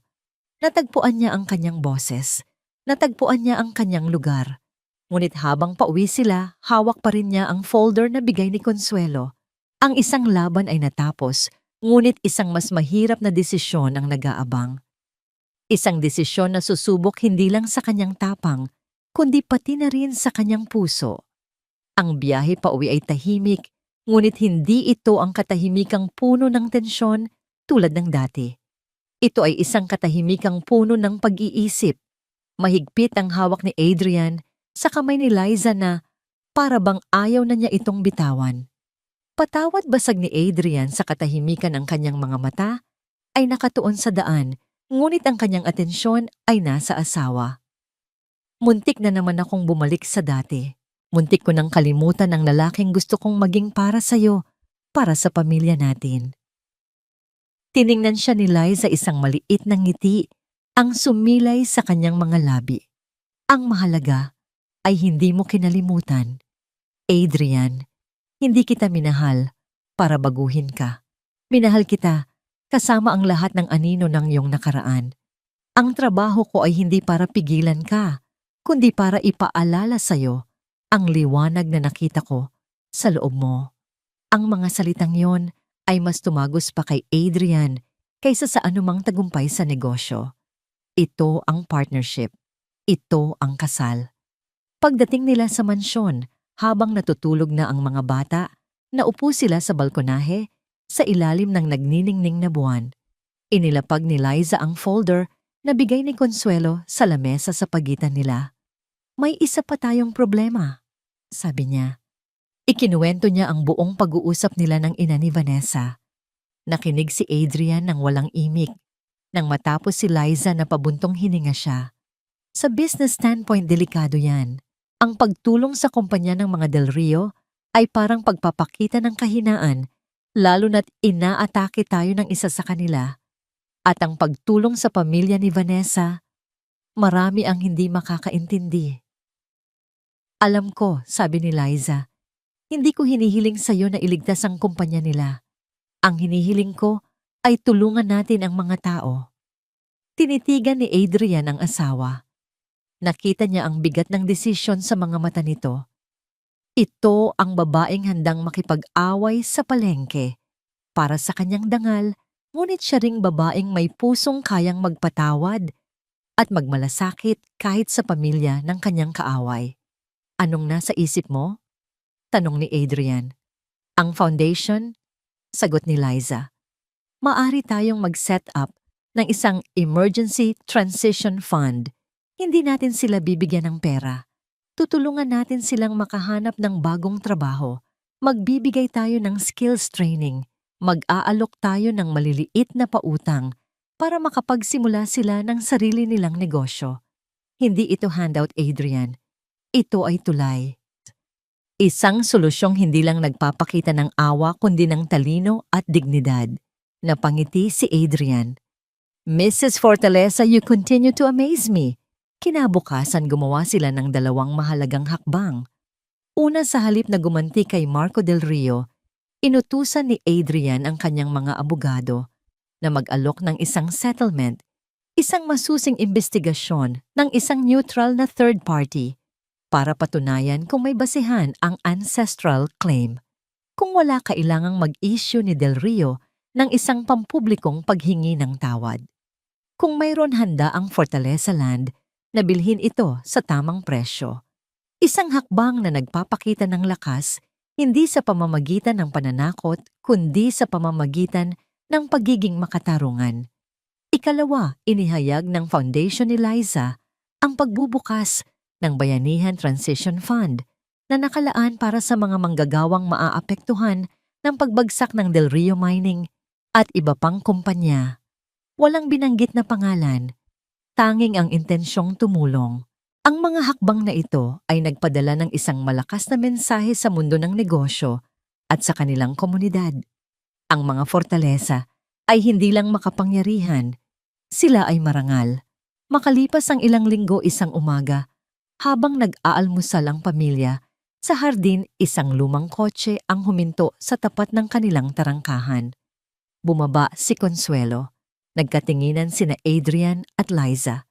Natagpuan niya ang kanyang boses. Natagpuan niya ang kanyang lugar. Ngunit habang pauwi sila, hawak pa rin niya ang folder na bigay ni Consuelo. Ang isang laban ay natapos, ngunit isang mas mahirap na desisyon ang nag-aabang. Isang desisyon na susubok hindi lang sa kanyang tapang, kundi pati na rin sa kanyang puso. Ang biyahe pauwi ay tahimik, ngunit hindi ito ang katahimikang puno ng tensyon tulad ng dati. Ito ay isang katahimikang puno ng pag-iisip. Mahigpit ang hawak ni Adrian sa kamay ni Liza na para bang ayaw na niya itong bitawan. Patawad basag ni Adrian sa katahimikan ng kanyang mga mata ay nakatuon sa daan, ngunit ang kanyang atensyon ay nasa asawa. Muntik na naman akong bumalik sa dati. Muntik ko nang kalimutan ang lalaking gusto kong maging para sa'yo, para sa pamilya natin. Tiningnan siya ni Liza isang maliit na ngiti ang sumilay sa kanyang mga labi. Ang mahalaga ay hindi mo kinalimutan. Adrian, hindi kita minahal para baguhin ka. Minahal kita kasama ang lahat ng anino ng iyong nakaraan. Ang trabaho ko ay hindi para pigilan ka, kundi para ipaalala sa'yo ang liwanag na nakita ko sa loob mo. Ang mga salitang yon ay mas tumagos pa kay Adrian kaysa sa anumang tagumpay sa negosyo. Ito ang partnership. Ito ang kasal. Pagdating nila sa mansyon, habang natutulog na ang mga bata, naupo sila sa balkonahe sa ilalim ng nagniningning na buwan. Inilapag ni Liza ang folder na bigay ni Consuelo sa lamesa sa pagitan nila. May isa pa tayong problema, sabi niya. Ikinuwento niya ang buong pag-uusap nila ng ina ni Vanessa. Nakinig si Adrian ng walang imik. Nang matapos si Liza na pabuntong hininga siya. Sa business standpoint, delikado yan. Ang pagtulong sa kumpanya ng mga Del Rio ay parang pagpapakita ng kahinaan, lalo na't inaatake tayo ng isa sa kanila. At ang pagtulong sa pamilya ni Vanessa, Marami ang hindi makakaintindi. Alam ko, sabi ni Liza, hindi ko hinihiling sa'yo na iligtas ang kumpanya nila. Ang hinihiling ko ay tulungan natin ang mga tao. Tinitigan ni Adrian ang asawa. Nakita niya ang bigat ng desisyon sa mga mata nito. Ito ang babaeng handang makipag-away sa palengke para sa kanyang dangal, ngunit siya ring babaeng may pusong kayang magpatawad at magmalasakit kahit sa pamilya ng kanyang kaaway. Anong nasa isip mo? Tanong ni Adrian. Ang foundation? Sagot ni Liza. Maari tayong mag-set up ng isang emergency transition fund. Hindi natin sila bibigyan ng pera. Tutulungan natin silang makahanap ng bagong trabaho. Magbibigay tayo ng skills training. Mag-aalok tayo ng maliliit na pautang para makapagsimula sila ng sarili nilang negosyo. Hindi ito handout, Adrian. Ito ay tulay. Isang solusyong hindi lang nagpapakita ng awa kundi ng talino at dignidad. Napangiti si Adrian. Mrs. Fortaleza, you continue to amaze me. Kinabukasan gumawa sila ng dalawang mahalagang hakbang. Una, sa halip na gumanti kay Marco Del Rio, inutusan ni Adrian ang kanyang mga abogado na mag-alok ng isang settlement, isang masusing investigasyon ng isang neutral na third party para patunayan kung may basihan ang ancestral claim. Kung wala, kailangang mag-issue ni Del Rio ng isang pampublikong paghingi ng tawad. Kung mayroon, handa ang Fortaleza Land na bilhin ito sa tamang presyo. Isang hakbang na nagpapakita ng lakas hindi sa pamamagitan ng pananakot kundi sa pamamagitan ng pagiging makatarungan. Ikalawa, inihayag ng foundation ni Liza ang pagbubukas ng Bayanihan Transition Fund na nakalaan para sa mga manggagawang maaapektuhan ng pagbagsak ng Del Rio Mining at iba pang kumpanya. Walang binanggit na pangalan, tanging ang intensyong tumulong. Ang mga hakbang na ito ay nagpadala ng isang malakas na mensahe sa mundo ng negosyo at sa kanilang komunidad. Ang mga Fortaleza ay hindi lang makapangyarihan, sila ay marangal. Makalipas ang ilang linggo, isang umaga, habang nag-aalmusal ang pamilya, sa hardin isang lumang kotse ang huminto sa tapat ng kanilang tarangkahan. Bumaba si Consuelo. Nagkatinginan sina Adrian at Liza.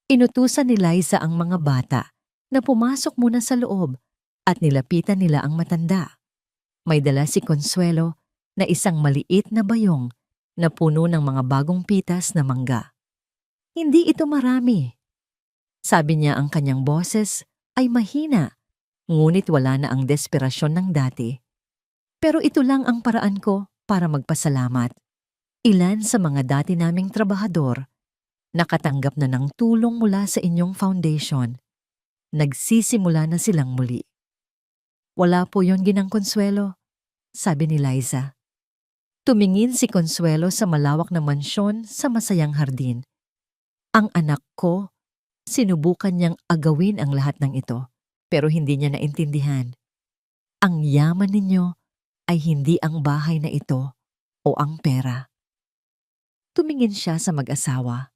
Inutusan ni Liza ang mga bata na pumasok muna sa loob at nilapitan nila ang matanda. May dala si Consuelo na isang maliit na bayong na puno ng mga bagong pitas na mangga. Hindi ito marami. Sabi niya, ang kanyang boses ay mahina, ngunit wala na ang desperasyon ng dati. Pero ito lang ang paraan ko para magpasalamat. Ilan sa mga dati naming trabahador nakatanggap na ng tulong mula sa inyong foundation. Nagsisimula na silang muli. Wala po yon, Ginang Consuelo, sabi ni Liza. Tumingin si Consuelo sa malawak na mansyon sa masayang hardin. Ang anak ko, sinubukan niyang agawin ang lahat ng ito, pero hindi niya naintindihan. Ang yaman ninyo ay hindi ang bahay na ito o ang pera. Tumingin siya sa mag-asawa.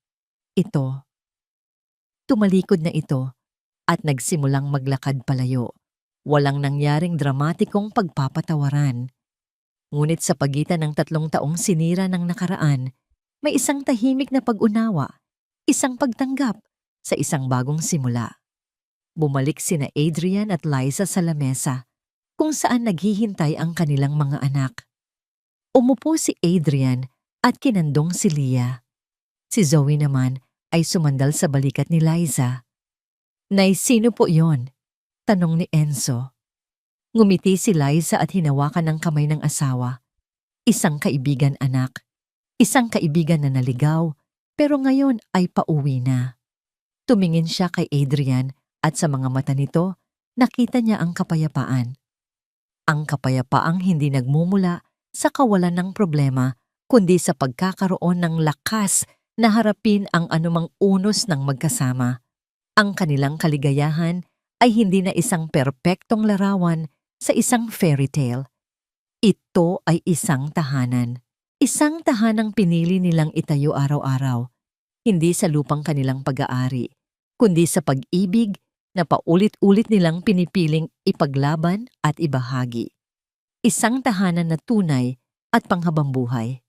Ito. Tumalikod na ito at nagsimulang maglakad palayo. Walang nangyaring dramatikong pagpapatawaran. Ngunit sa pagitan ng 3 taong sinira ng nakaraan, may isang tahimik na pag-unawa, isang pagtanggap sa isang bagong simula. Bumalik sina Adrian at Liza sa lamesa, kung saan naghihintay ang kanilang mga anak. Umupo si Adrian at kinandong si Leah. Si Zoe naman ay sumandal sa balikat ni Liza. Nay, sino po yon? Tanong ni Enzo. Ngumiti si Liza at hinawakan ng kamay ng asawa. Isang kaibigan, anak. Isang kaibigan na naligaw, pero ngayon ay pauwi na. Tumingin siya kay Adrian at sa mga mata nito, nakita niya ang kapayapaan. Ang kapayapaang hindi nagmumula sa kawalan ng problema, kundi sa pagkakaroon ng lakas na harapin ang anumang unos ng magkasama. Ang kanilang kaligayahan ay hindi na isang perpektong larawan sa isang fairy tale. Ito ay isang tahanan. Isang tahanang pinili nilang itayo araw-araw. hindi sa lupang kanilang pag-aari, kundi sa pag-ibig na paulit-ulit nilang pinipiling ipaglaban at ibahagi. Isang tahanan na tunay at panghabambuhay.